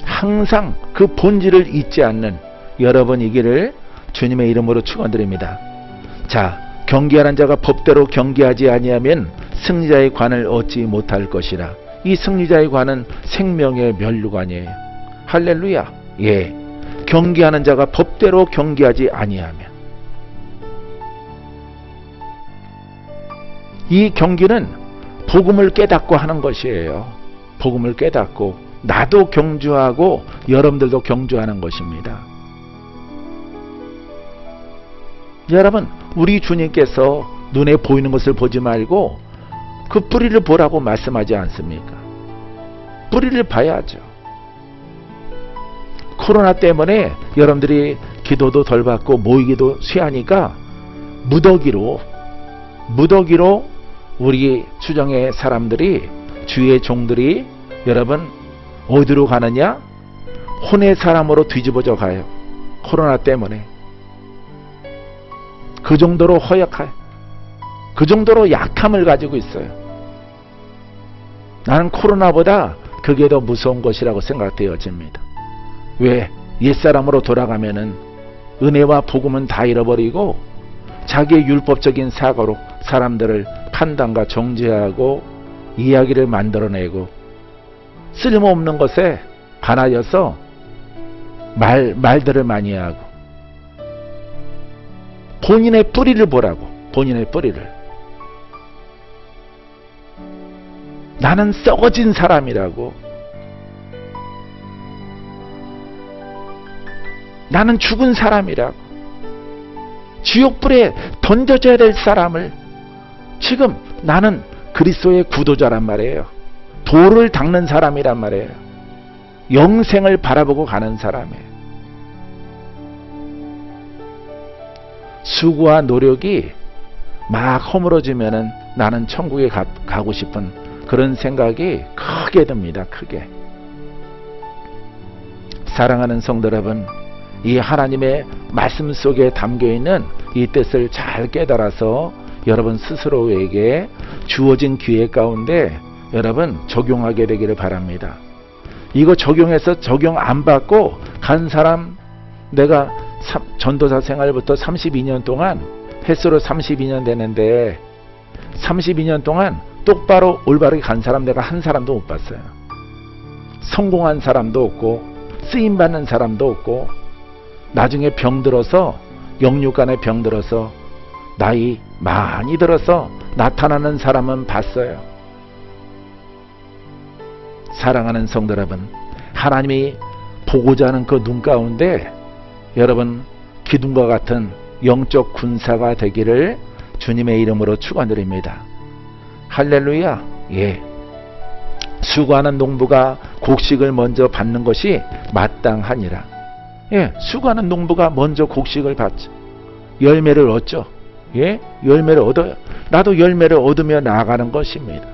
A: 항상 그 본질을 잊지 않는 여러분이기를 주님의 이름으로 축원드립니다. 자, 경계하는 자가 법대로 경계하지 아니하면 승리자의 관을 얻지 못할 것이라. 이 승리자의 관은 생명의 면류관이에요. 할렐루야. 예, 경계하는 자가 법대로 경계하지 아니하면, 이 경기는 복음을 깨닫고 하는 것이에요. 복음을 깨닫고 나도 경주하고 여러분들도 경주하는 것입니다. 여러분, 우리 주님께서 눈에 보이는 것을 보지 말고 그 뿌리를 보라고 말씀하지 않습니까? 뿌리를 봐야죠. 코로나 때문에 여러분들이 기도도 덜 받고 모이기도 쇠하니까 무더기로 우리 수정의 사람들이, 주의 종들이 여러분 어디로 가느냐? 혼의 사람으로 뒤집어져 가요. 코로나 때문에. 그 정도로 허약해요. 그 정도로 약함을 가지고 있어요. 나는 코로나보다 그게 더 무서운 것이라고 생각되어집니다. 왜? 옛사람으로 돌아가면은 은혜와 복음은 다 잃어버리고 자기의 율법적인 사고로 사람들을 판단과 정죄하고 이야기를 만들어내고 쓸모없는 것에 반하여서 말들을 많이 하고, 본인의 뿌리를 보라고. 본인의 뿌리를. 나는 썩어진 사람이라고. 나는 죽은 사람이라고. 지옥불에 던져져야 될 사람을, 지금 나는 그리스도의 구도자란 말이에요. 돌을 닦는 사람이란 말이에요. 영생을 바라보고 가는 사람이에요. 수고와 노력이 막 허물어지면은 나는 천국에 가고 싶은 그런 생각이 크게 듭니다. 크게. 사랑하는 성도 여러분, 이 하나님의 말씀 속에 담겨있는 이 뜻을 잘 깨달아서 여러분 스스로에게 주어진 기회 가운데 여러분 적용하게 되기를 바랍니다. 이거 적용해서 적용 안 받고 간 사람, 내가 전도사 생활부터 32년 동안, 횟수로 32년 되는데 32년 동안 똑바로 올바르게 간 사람 내가 한 사람도 못 봤어요. 성공한 사람도 없고 쓰임받는 사람도 없고, 나중에 병들어서, 영육간에 병들어서 나이 많이 들어서 나타나는 사람은 봤어요. 사랑하는 성도 여러분, 하나님이 보고자 하는 그 눈 가운데 여러분 기둥과 같은 영적 군사가 되기를 주님의 이름으로 축원드립니다. 할렐루야. 예. 수고하는 농부가 곡식을 먼저 받는 것이 마땅하니라. 예, 수고하는 농부가 먼저 곡식을 받죠. 열매를 얻죠. 예, 열매를 얻어요. 나도 열매를 얻으며 나아가는 것입니다.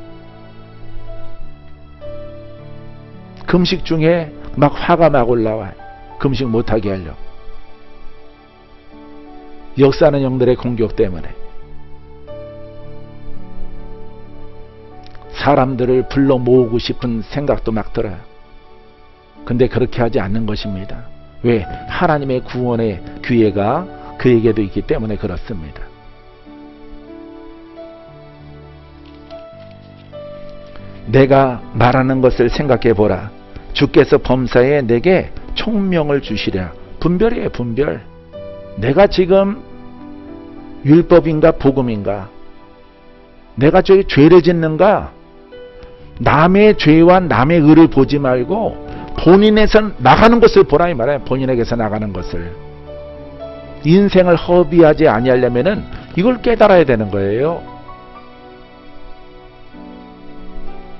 A: 금식 중에 막 화가 막 올라와요. 금식 못하게 하려고. 역사하는 영들의 공격 때문에 사람들을 불러 모으고 싶은 생각도 막 들어요. 근데 그렇게 하지 않는 것입니다. 왜? 하나님의 구원의 기회가 그에게도 있기 때문에 그렇습니다. 내가 말하는 것을 생각해 보라. 주께서 범사에 내게 총명을 주시랴. 분별이에요, 분별. 내가 지금 율법인가 복음인가? 내가 저기 죄를 짓는가? 남의 죄와 남의 의를 보지 말고 본인에서 나가는 것을 보라 이 말이에요. 본인에게서 나가는 것을. 인생을 허비하지 아니하려면은 이걸 깨달아야 되는 거예요.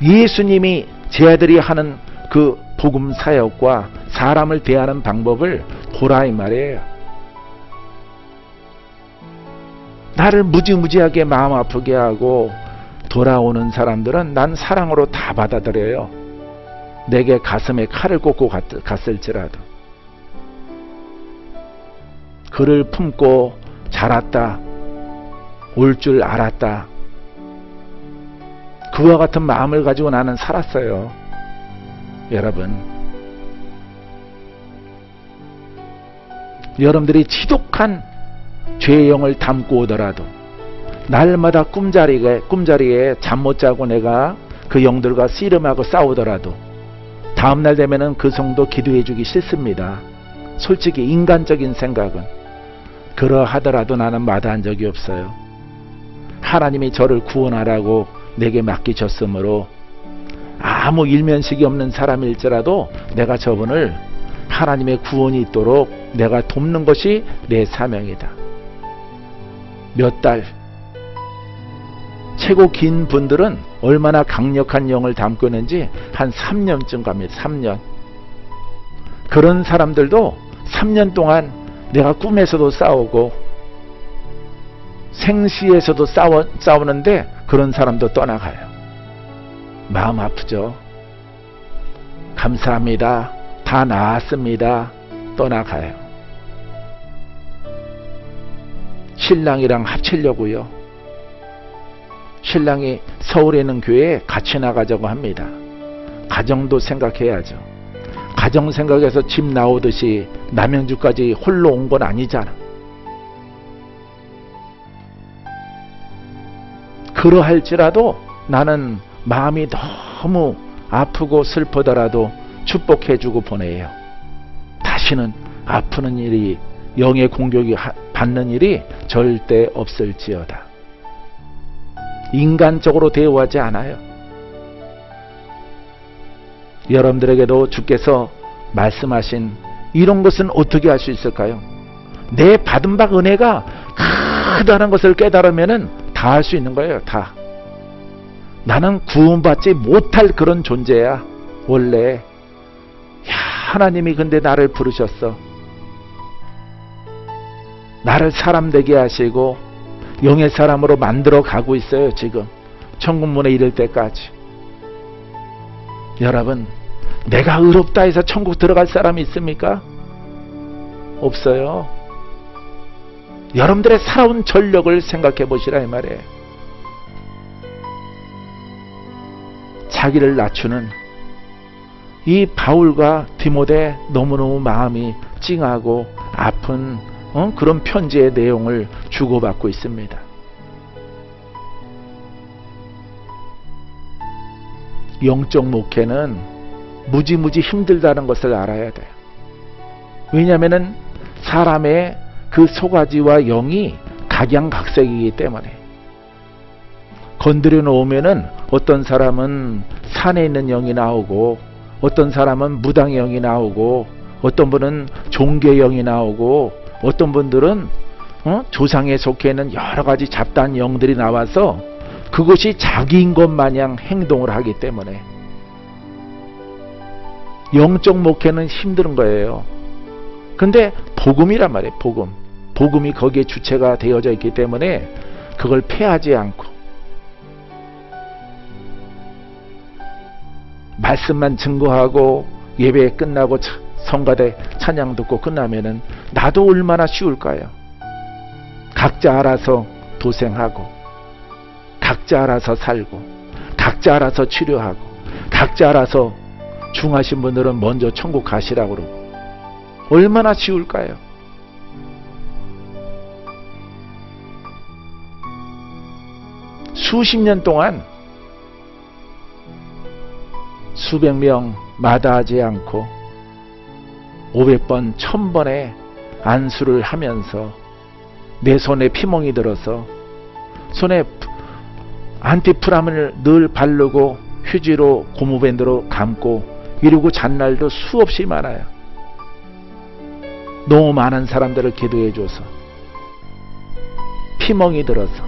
A: 예수님이 제 아들이 하는 그 복음 사역과 사람을 대하는 방법을 보라 이 말이에요. 나를 무지무지하게 마음 아프게 하고 돌아오는 사람들은 난 사랑으로 다 받아들여요. 내게 가슴에 칼을 꽂고 갔을지라도. 그를 품고 자랐다. 올 줄 알았다. 그와 같은 마음을 가지고 나는 살았어요. 여러분, 여러분들이 지독한 죄의 영을 담고 오더라도 날마다 꿈자리에 잠 못 자고 내가 그 영들과 씨름하고 싸우더라도 다음날 되면은 그 성도 기도해 주기 싫습니다. 솔직히 인간적인 생각은. 그러하더라도 나는 마다한 적이 없어요. 하나님이 저를 구원하라고 내게 맡기셨으므로 아무 일면식이 없는 사람일지라도 내가 저분을 하나님의 구원이 있도록 내가 돕는 것이 내 사명이다. 몇 달, 최고 긴 분들은 얼마나 강력한 영을 담고 있는지 한 3년쯤 갑니다. 3년. 그런 사람들도 3년 동안 내가 꿈에서도 싸우고 생시에서도 싸우는데 그런 사람도 떠나가요. 마음 아프죠. 감사합니다. 다 나았습니다. 떠나가요. 신랑이랑 합치려고요. 신랑이 서울에 있는 교회에 같이 나가자고 합니다. 가정도 생각해야죠. 가정 생각해서 집 나오듯이 남양주까지 홀로 온 건 아니잖아. 그러할지라도 나는 마음이 너무 아프고 슬프더라도 축복해주고 보내요. 다시는 아프는 일이, 영의 공격이 받는 일이 절대 없을지어다. 인간적으로 대우하지 않아요. 여러분들에게도 주께서 말씀하신 이런 것은 어떻게 할 수 있을까요? 내 받은 바 은혜가 크다는 것을 깨달으면은 다 할 수 있는 거예요. 다. 나는 구원받지 못할 그런 존재야. 원래. 야, 하나님이 근데 나를 부르셨어. 나를 사람 되게 하시고 영의 사람으로 만들어 가고 있어요. 지금 천국문에 이를 때까지. 여러분, 내가 의롭다 해서 천국 들어갈 사람이 있습니까? 없어요. 여러분들의 살아온 전력을 생각해 보시라 이 말이에요. 자기를 낮추는 이 바울과 디모데 너무너무 마음이 찡하고 아픈 그런 편지의 내용을 주고받고 있습니다. 영적 목회는 무지무지 힘들다는 것을 알아야 돼요. 왜냐하면 사람의 그 속아지와 영이 각양각색이기 때문에. 건드려 놓으면은 어떤 사람은 산에 있는 영이 나오고 어떤 사람은 무당의 영이 나오고, 어떤 분은 종교의 영이 나오고, 어떤 분들은 조상에 속해 있는 여러 가지 잡다한 영들이 나와서 그것이 자기인 것 마냥 행동을 하기 때문에 영적 목회는 힘든 거예요. 근데 복음이란 말이에요. 복음이 거기에 주체가 되어져 있기 때문에 그걸 패하지 않고 말씀만 증거하고 예배 끝나고 성가대 찬양 듣고 끝나면은 나도 얼마나 쉬울까요? 각자 알아서 도생하고, 각자 알아서 살고, 각자 알아서 치료하고, 각자 알아서 중하신 분들은 먼저 천국 가시라고 그러고, 얼마나 쉬울까요? 수십 년 동안 수백 명 마다하지 않고 500번, 1000번의 안수를 하면서 내 손에 피멍이 들어서 손에 안티프람을 늘 바르고 휴지로 고무밴드로 감고 이러고 잔 날도 수없이 많아요. 너무 많은 사람들을 기도해 줘서 피멍이 들어서.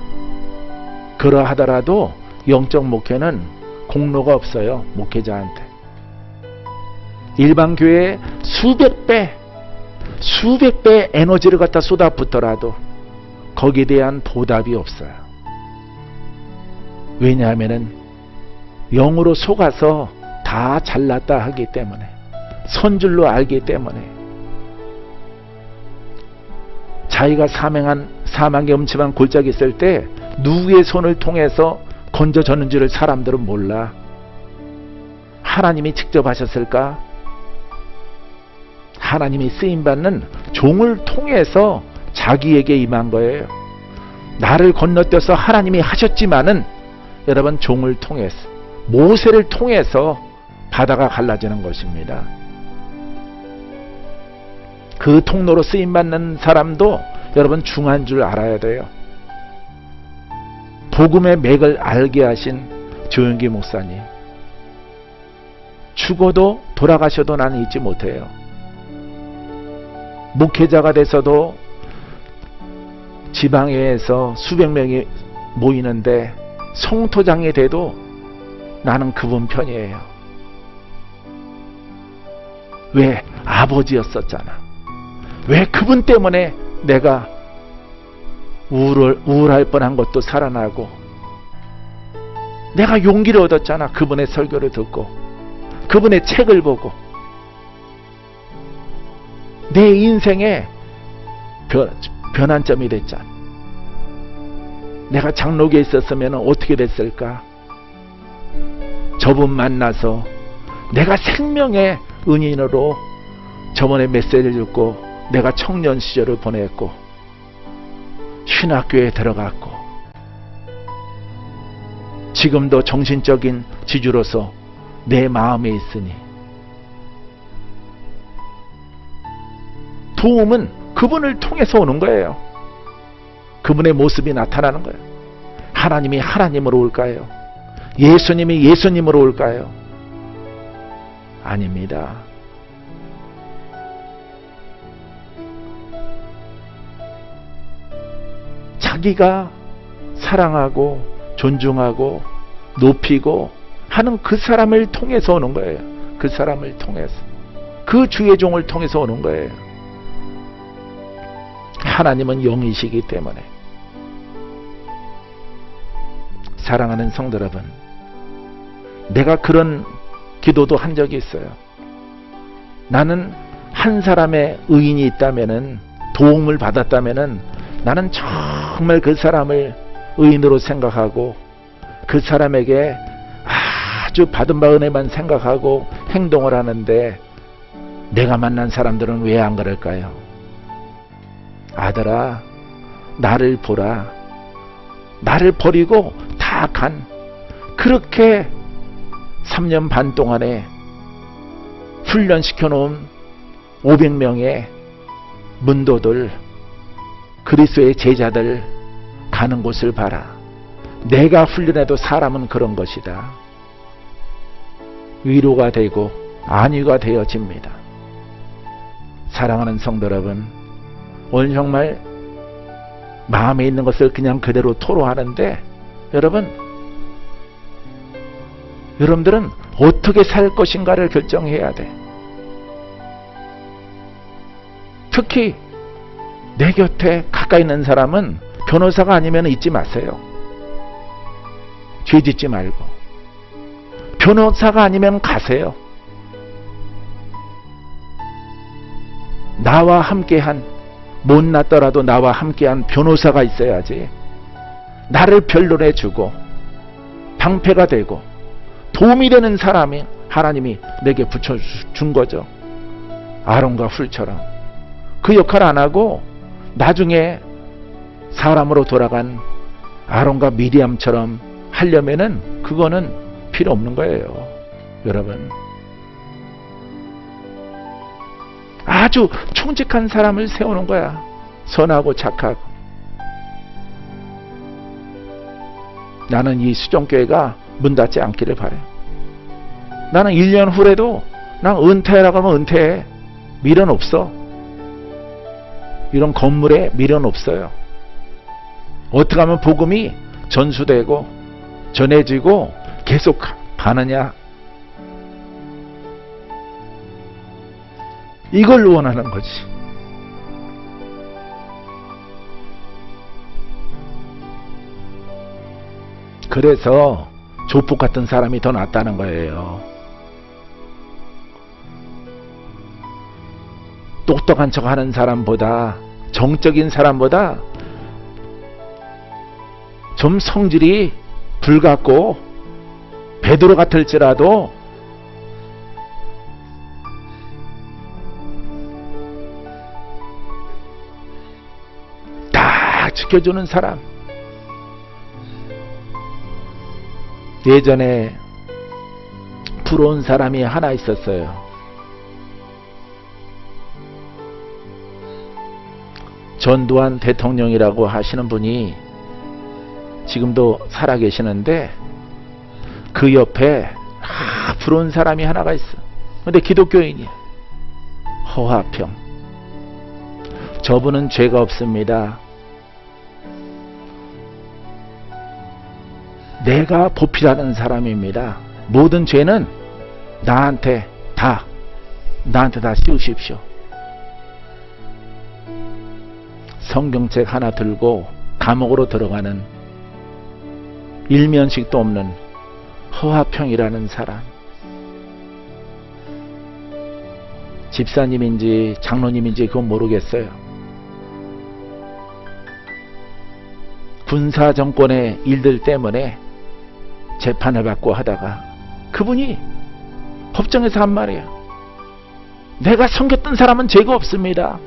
A: 그러하더라도 영적 목회는 공로가 없어요. 목회자한테. 일반 교회에 수백 배 에너지를 갖다 쏟아붓더라도 거기에 대한 보답이 없어요. 왜냐하면은 영으로 속아서 다 잘났다 하기 때문에, 선줄로 알기 때문에, 자기가 사망의 음침한 골짜기 있을 때 누구의 손을 통해서 건져졌는지를 사람들은 몰라. 하나님이 직접 하셨을까? 하나님이 쓰임받는 종을 통해서 자기에게 임한 거예요. 나를 건너뛰어서 하나님이 하셨지만은 여러분, 종을 통해서, 모세를 통해서 바다가 갈라지는 것입니다. 그 통로로 쓰임받는 사람도 여러분 중한 줄 알아야 돼요. 복음의 맥을 알게 하신 조영기 목사님, 죽어도 돌아가셔도 나는 잊지 못해요. 목회자가 돼서도 지방회에서 수백 명이 모이는데 성토장이 돼도 나는 그분 편이에요. 왜? 아버지였었잖아. 왜? 그분 때문에 내가 우울할 뻔한 것도 살아나고, 내가 용기를 얻었잖아. 그분의 설교를 듣고, 그분의 책을 보고. 내 인생에 변환점이 됐잖아. 내가 장로교에 있었으면 어떻게 됐을까? 저분 만나서 내가 생명의 은인으로 저번에 메시지를 듣고 내가 청년 시절을 보냈고, 신학교에 들어갔고, 지금도 정신적인 지주로서 내 마음에 있으니, 도움은 그분을 통해서 오는 거예요. 그분의 모습이 나타나는 거예요. 하나님이 하나님으로 올까요? 예수님이 예수님으로 올까요? 아닙니다. 자기가 사랑하고 존중하고 높이고 하는 그 사람을 통해서 오는 거예요. 그 사람을 통해서, 그 주의 종을 통해서 오는 거예요. 하나님은 영이시기 때문에. 사랑하는 성도 여러분, 내가 그런 기도도 한 적이 있어요. 나는 한 사람의 의인이 있다면은, 도움을 받았다면은, 나는 정말 그 사람을 의인으로 생각하고 그 사람에게 아주 받은 바 은혜만 생각하고 행동을 하는데, 내가 만난 사람들은 왜 안 그럴까요? 아들아, 나를 보라. 나를 버리고 다 간, 그렇게 3년 반 동안에 훈련시켜 놓은 500명의 문도들, 그리스도의 제자들 가는 곳을 봐라. 내가 훈련해도 사람은 그런 것이다. 위로가 되고 안위가 되어집니다. 사랑하는 성도 여러분, 오늘 정말 마음에 있는 것을 그냥 그대로 토로하는데, 여러분들은 어떻게 살 것인가를 결정해야 돼. 특히 내 곁에 가까이 있는 사람은 변호사가 아니면 잊지 마세요. 죄 짓지 말고. 변호사가 아니면 가세요. 나와 함께한, 못났더라도 나와 함께한 변호사가 있어야지. 나를 변론해주고 방패가 되고 도움이 되는 사람이 하나님이 내게 붙여준 거죠. 아론과 훌처럼. 그 역할 안 하고 나중에 사람으로 돌아간 아론과 미리암처럼 하려면은 그거는 필요 없는 거예요. 여러분, 아주 총직한 사람을 세우는 거야. 선하고 착하고. 나는 이 수종교회가 문 닫지 않기를 바라요. 나는 1년 후에도 난 은퇴하라고 하면 은퇴해. 미련 없어. 이런 건물에 미련 없어요. 어떻게 하면 복음이 전수되고 전해지고 계속 가느냐, 이걸 원하는 거지. 그래서 조폭 같은 사람이 더 낫다는 거예요. 똑똑한 척 하는 사람보다, 정적인 사람보다 좀 성질이 불같고 베드로 같을지라도 딱 지켜주는 사람. 예전에 부러운 사람이 하나 있었어요. 전두환 대통령이라고 하시는 분이 지금도 살아계시는데, 그 옆에 부러운 사람이 하나가 있어. 근데 기독교인이야. 허화평. 저분은 죄가 없습니다. 내가 보필하는 사람입니다. 모든 죄는 나한테 다 씌우십시오. 성경책 하나 들고 감옥으로 들어가는, 일면식도 없는 허화평이라는 사람. 집사님인지 장로님인지 그건 모르겠어요. 군사정권의 일들 때문에 재판을 받고 하다가 그분이 법정에서 한 말이에요. 내가 섬겼던 사람은 죄가 없습니다.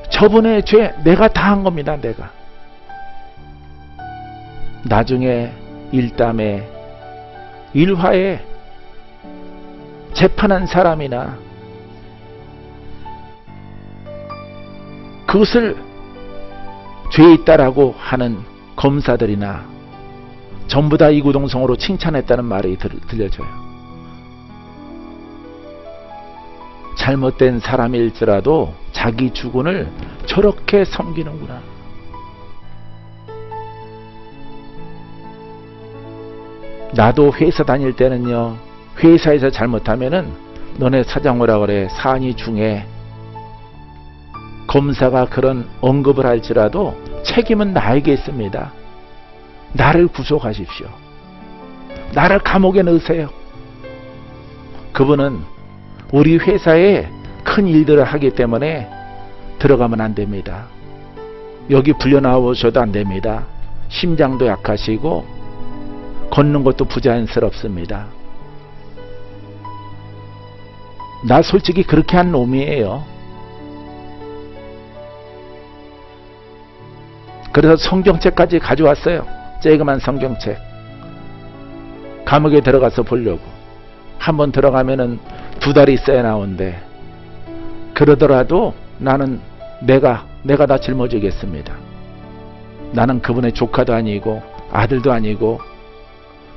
A: 저분의 죄 내가 다 한 겁니다. 내가. 나중에 일담에 일화에 재판한 사람이나 그것을 죄 있다라고 하는 검사들이나 전부 다 이구동성으로 칭찬했다는 말이 들려져요. 잘못된 사람일지라도 자기 주군을 저렇게 섬기는구나. 나도 회사 다닐 때는요, 회사에서 잘못하면은 너네 사장 오라 그래. 사안이 중에 검사가 그런 언급을 할지라도 책임은 나에게 있습니다. 나를 구속하십시오. 나를 감옥에 넣으세요. 그분은 우리 회사에 큰 일들을 하기 때문에 들어가면 안 됩니다. 여기 불려 나오셔도 안 됩니다. 심장도 약하시고 걷는 것도 부자연스럽습니다. 나 솔직히 그렇게 한 놈이에요. 그래서 성경책까지 가져왔어요. 쬐그만 성경책. 감옥에 들어가서 보려고. 한번 들어가면은 2달 있어야 나온대. 그러더라도 나는 내가 다 짊어지겠습니다. 나는 그분의 조카도 아니고 아들도 아니고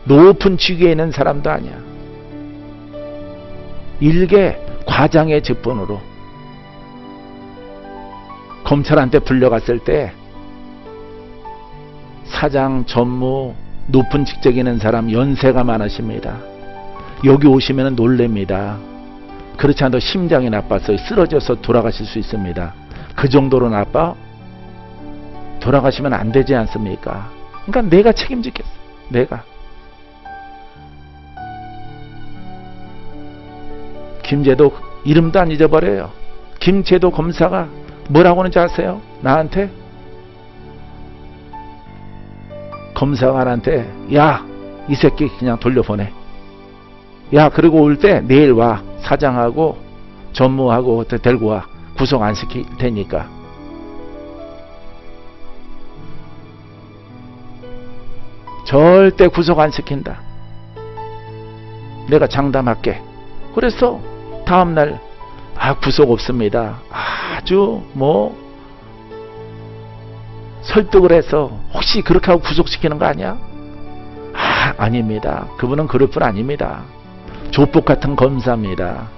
A: 높은 직위에 있는 사람도 아니야. 일개 과장의 직분으로 검찰한테 불려갔을 때 사장, 전무, 높은 직책에 있는 사람 연세가 많으십니다. 여기 오시면 놀랍니다. 그렇지 않아도 심장이 나빠서 쓰러져서 돌아가실 수 있습니다. 그 정도로 나빠? 돌아가시면 안 되지 않습니까? 그러니까 내가 책임지겠어. 내가. 김제도 이름도 안 잊어버려요. 김제도 검사가 뭐라고 하는지 아세요? 나한테? 검사관한테 야, 이 새끼 그냥 돌려보내. 야, 그리고 올 때 내일 와. 사장하고 전무하고 데리고 와. 구속 안 시킬 테니까. 절대 구속 안 시킨다. 내가 장담할게. 그래서 다음날 구속 없습니다. 아주 설득을 해서 혹시 그렇게 하고 구속시키는 거 아니야? 아닙니다. 그분은 그럴 뿐 아닙니다. 조폭 같은 검사입니다.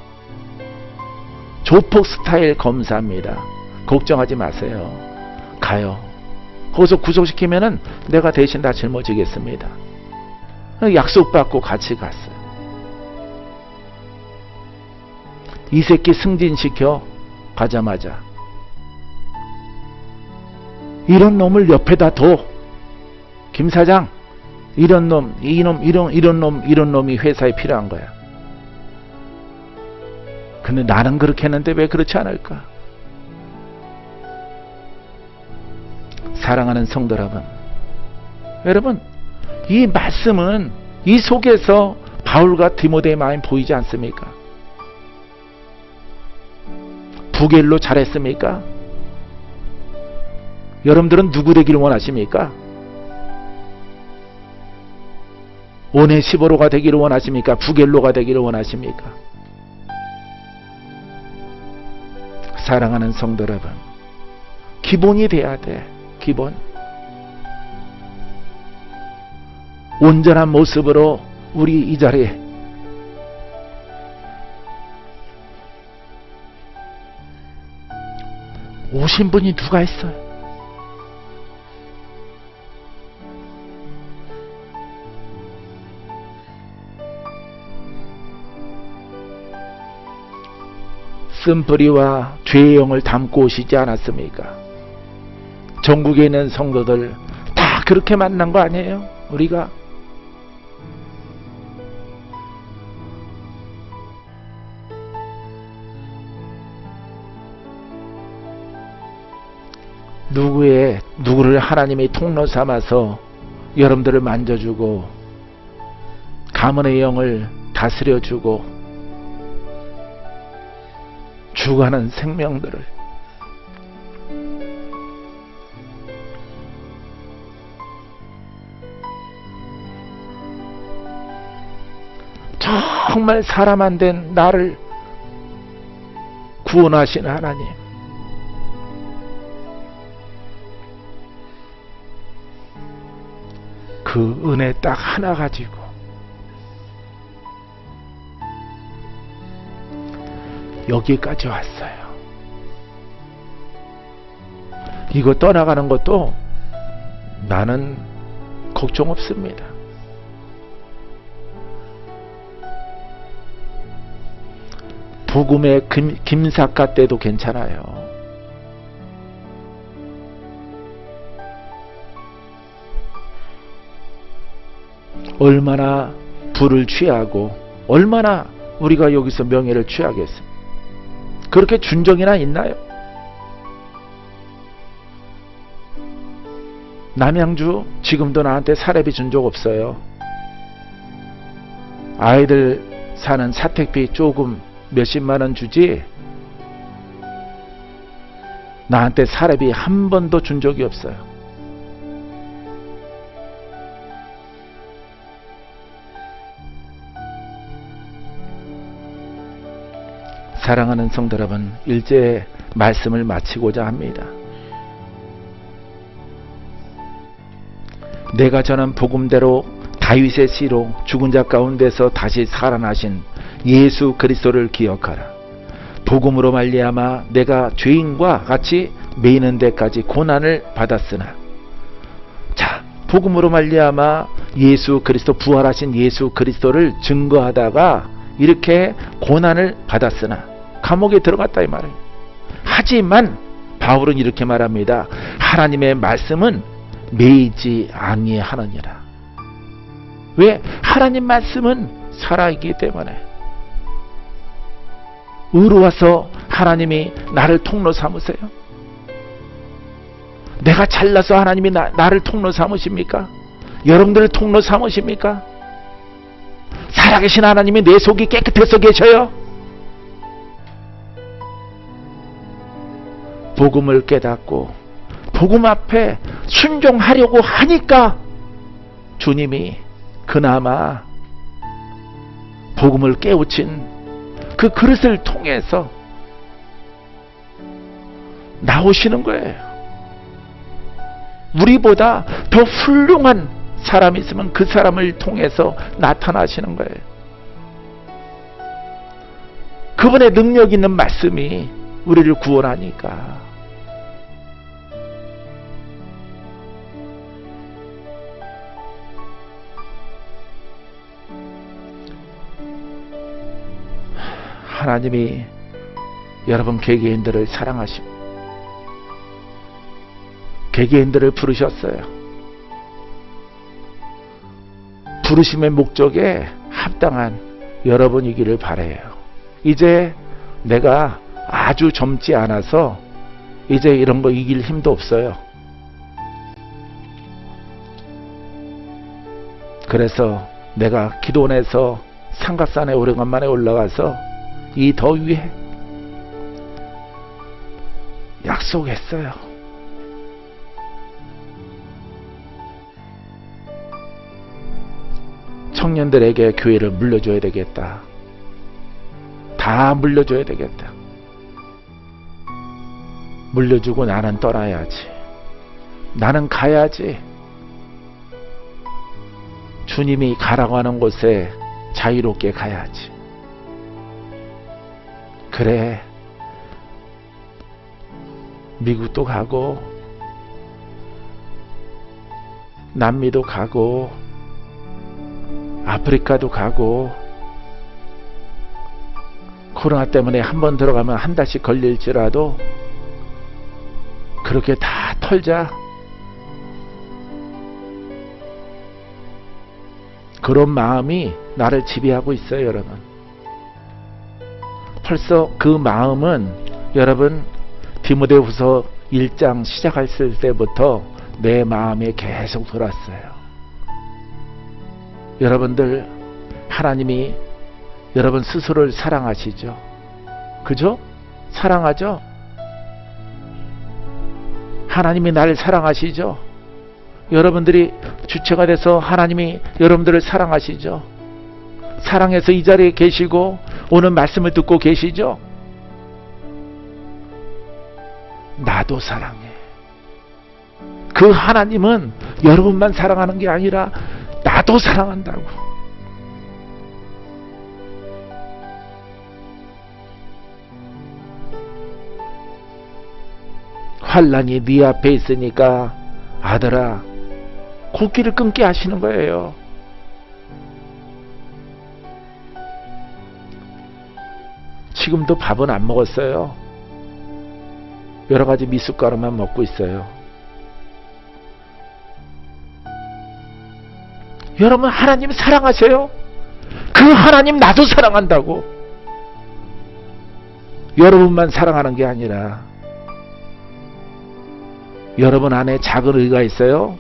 A: 조폭 스타일 검사입니다. 걱정하지 마세요. 가요. 거기서 구속시키면은 내가 대신 다 짊어지겠습니다. 약속받고 같이 갔어요. 이 새끼 승진시켜 가자마자 이런 놈을 옆에다 둬. 김 사장, 이런 놈이 회사에 필요한 거야. 근데 나는 그렇게 했는데 왜 그렇지 않을까? 사랑하는 성도 여러분, 이 말씀은 이 속에서 바울과 디모데의 마음이 보이지 않습니까? 부겔로 잘했습니까? 여러분들은 누구 되기를 원하십니까? 오네시보로가 되기를 원하십니까? 부겔로가 되기를 원하십니까? 사랑하는 성도 여러분, 기본이 돼야 돼. 기본. 온전한 모습으로 우리 이 자리에 오신 분이 누가 있어요? 쓴뿌리와 죄의 영을 담고 오시지 않았습니까? 전국에 있는 성도들 다 그렇게 만난 거 아니에요? 우리가 누구를 하나님의 통로 삼아서 여러분들을 만져주고 가문의 영을 다스려주고 죽어가는 생명들을 정말 사람 안 된 나를 구원하신 하나님, 그 은혜 딱 하나 가지고 여기까지 왔어요. 이거 떠나가는 것도 나는 걱정 없습니다. 복음의 김삿갓 때도 괜찮아요. 얼마나 부를 취하고 얼마나 우리가 여기서 명예를 취하겠습니까? 그렇게 준 적이나 있나요? 남양주 지금도 나한테 사례비 준 적 없어요. 아이들 사는 사택비 조금 몇십만 원 주지 나한테 사례비 한 번도 준 적이 없어요. 사랑하는 성도 여러분, 일제 말씀을 마치고자 합니다. 내가 전한 복음대로 다윗의 씨로 죽은 자 가운데서 다시 살아나신 예수 그리스도를 기억하라. 복음으로 말미암아 내가 죄인과 같이 매이는 데까지 고난을 받았으나, 자, 복음으로 말미암아 예수 그리스도, 부활하신 예수 그리스도를 증거하다가 이렇게 고난을 받았으나 감옥에 들어갔다 이 말이에요. 하지만 바울은 이렇게 말합니다. 하나님의 말씀은 매이지 아니하느니라. 왜? 하나님 말씀은 살아있기 때문에. 의로워서 하나님이 나를 통로 삼으세요? 내가 잘나서 하나님이 나를 통로 삼으십니까? 여러분들을 통로 삼으십니까? 살아계신 하나님이 내 속이 깨끗해서 계셔요? 복음을 깨닫고 복음 앞에 순종하려고 하니까 주님이 그나마 복음을 깨우친 그 그릇을 통해서 나오시는 거예요. 우리보다 더 훌륭한 사람이 있으면 그 사람을 통해서 나타나시는 거예요. 그분의 능력 있는 말씀이 우리를 구원하니까. 하나님이 여러분 개개인들을 사랑하시고 개개인들을 부르셨어요. 부르심의 목적에 합당한 여러분이기를 바라요. 이제 내가 아주 젊지 않아서 이제 이런 거 이길 힘도 없어요. 그래서 내가 기도원에서 삼각산에 오래간만에 올라가서 이 더위에 약속했어요. 청년들에게 교회를 물려줘야 되겠다. 다 물려줘야 되겠다. 물려주고 나는 떠나야지. 나는 가야지. 주님이 가라고 하는 곳에 자유롭게 가야지. 그래, 미국도 가고 남미도 가고 아프리카도 가고, 코로나 때문에 한 번 들어가면 한 달씩 걸릴지라도 그렇게 다 털자. 그런 마음이 나를 지배하고 있어요, 여러분. 벌써 그 마음은 여러분 디모데후서 1장 시작했을 때부터 내 마음에 계속 돌았어요. 여러분들, 하나님이 여러분 스스로를 사랑하시죠? 그죠? 사랑하죠? 하나님이 나를 사랑하시죠? 여러분들이 주체가 돼서 하나님이 여러분들을 사랑하시죠? 사랑해서 이 자리에 계시고 오늘 말씀을 듣고 계시죠? 나도 사랑해. 그 하나님은 여러분만 사랑하는 게 아니라 나도 사랑한다고. 환난이 네 앞에 있으니까 아들아, 코끼를 끊게 하시는 거예요. 지금도 밥은 안 먹었어요. 여러 가지 미숫가루만 먹고 있어요. 여러분, 하나님 사랑하세요? 그 하나님 나도 사랑한다고. 여러분만 사랑하는 게 아니라 여러분 안에 작은 의가 있어요.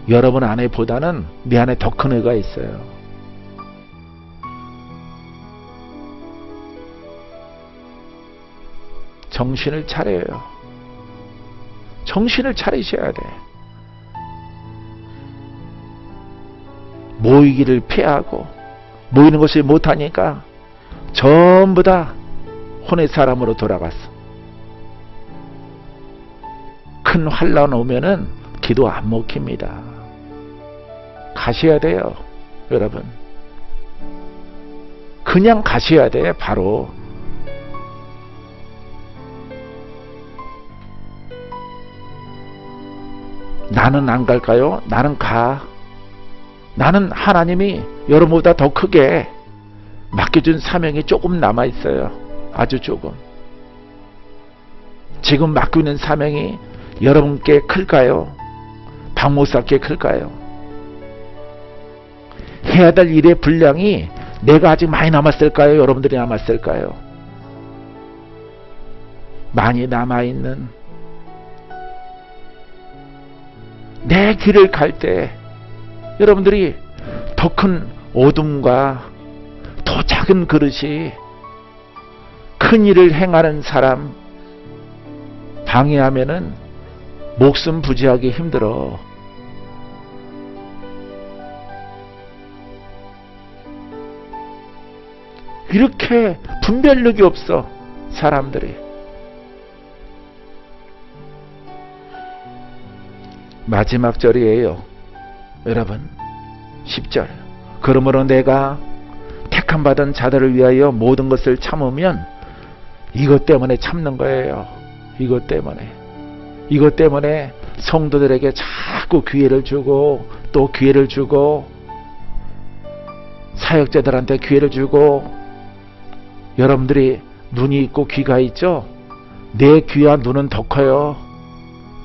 A: 여러분 안에보다는 내 안에 더 큰 의가 있어요. 정신을 차려요. 정신을 차리셔야 돼. 모이기를 피하고 모이는 것을 못하니까 전부 다 혼의 사람으로 돌아갔어. 큰 환난 오면은 기도 안 먹힙니다. 가셔야 돼요. 여러분. 그냥 가셔야 돼. 바로. 나는 안 갈까요? 나는 가. 나는 하나님이 여러분보다 더 크게 맡겨준 사명이 조금 남아있어요. 아주 조금. 지금 맡고 있는 사명이 여러분께 클까요? 박 목사께 클까요? 해야 될 일의 분량이 내가 아직 많이 남았을까요? 여러분들이 남았을까요? 많이 남아있는 내 길을 갈 때 여러분들이 더 큰 어둠과 더 작은 그릇이 큰 일을 행하는 사람 방해하면은 목숨 부지하기 힘들어. 이렇게 분별력이 없어 사람들이. 마지막 절이에요. 여러분 10절. 그러므로 내가 택함받은 자들을 위하여 모든 것을 참으면 이것 때문에 참는 거예요. 이것 때문에 성도들에게 자꾸 기회를 주고 또 기회를 주고 사역자들한테 기회를 주고. 여러분들이 눈이 있고 귀가 있죠? 내 귀와 눈은 더 커요.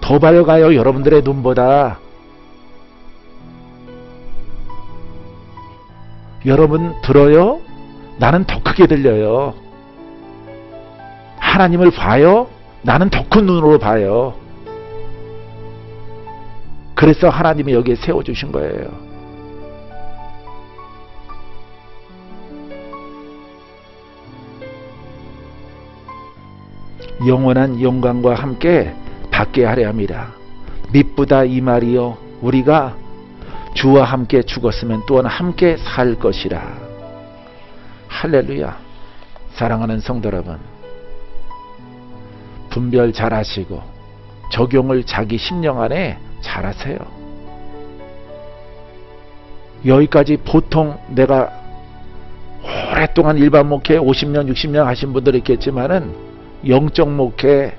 A: 더 밝아요. 여러분들의 눈보다. 여러분 들어요? 나는 더 크게 들려요. 하나님을 봐요? 나는 더 큰 눈으로 봐요. 그래서 하나님이 여기에 세워주신 거예요. 영원한 영광과 함께 받게 하려 함이라. 미쁘다 이 말이요. 우리가 주와 함께 죽었으면 또한 함께 살 것이라. 할렐루야. 사랑하는 성도 여러분, 분별 잘하시고 적용을 자기 심령 안에 잘하세요. 여기까지 보통 내가 오랫동안 일반 목회 50년 60년 하신 분들이 있겠지만은 영적 목회,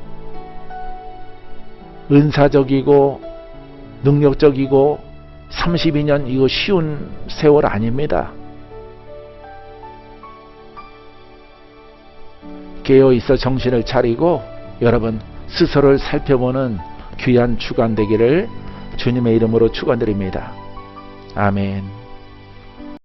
A: 은사적이고 능력적이고 32년 이거 쉬운 세월 아닙니다. 깨어있어 정신을 차리고 여러분 스스로를 살펴보는 귀한 주간 되기를 주님의 이름으로 축원드립니다. 아멘.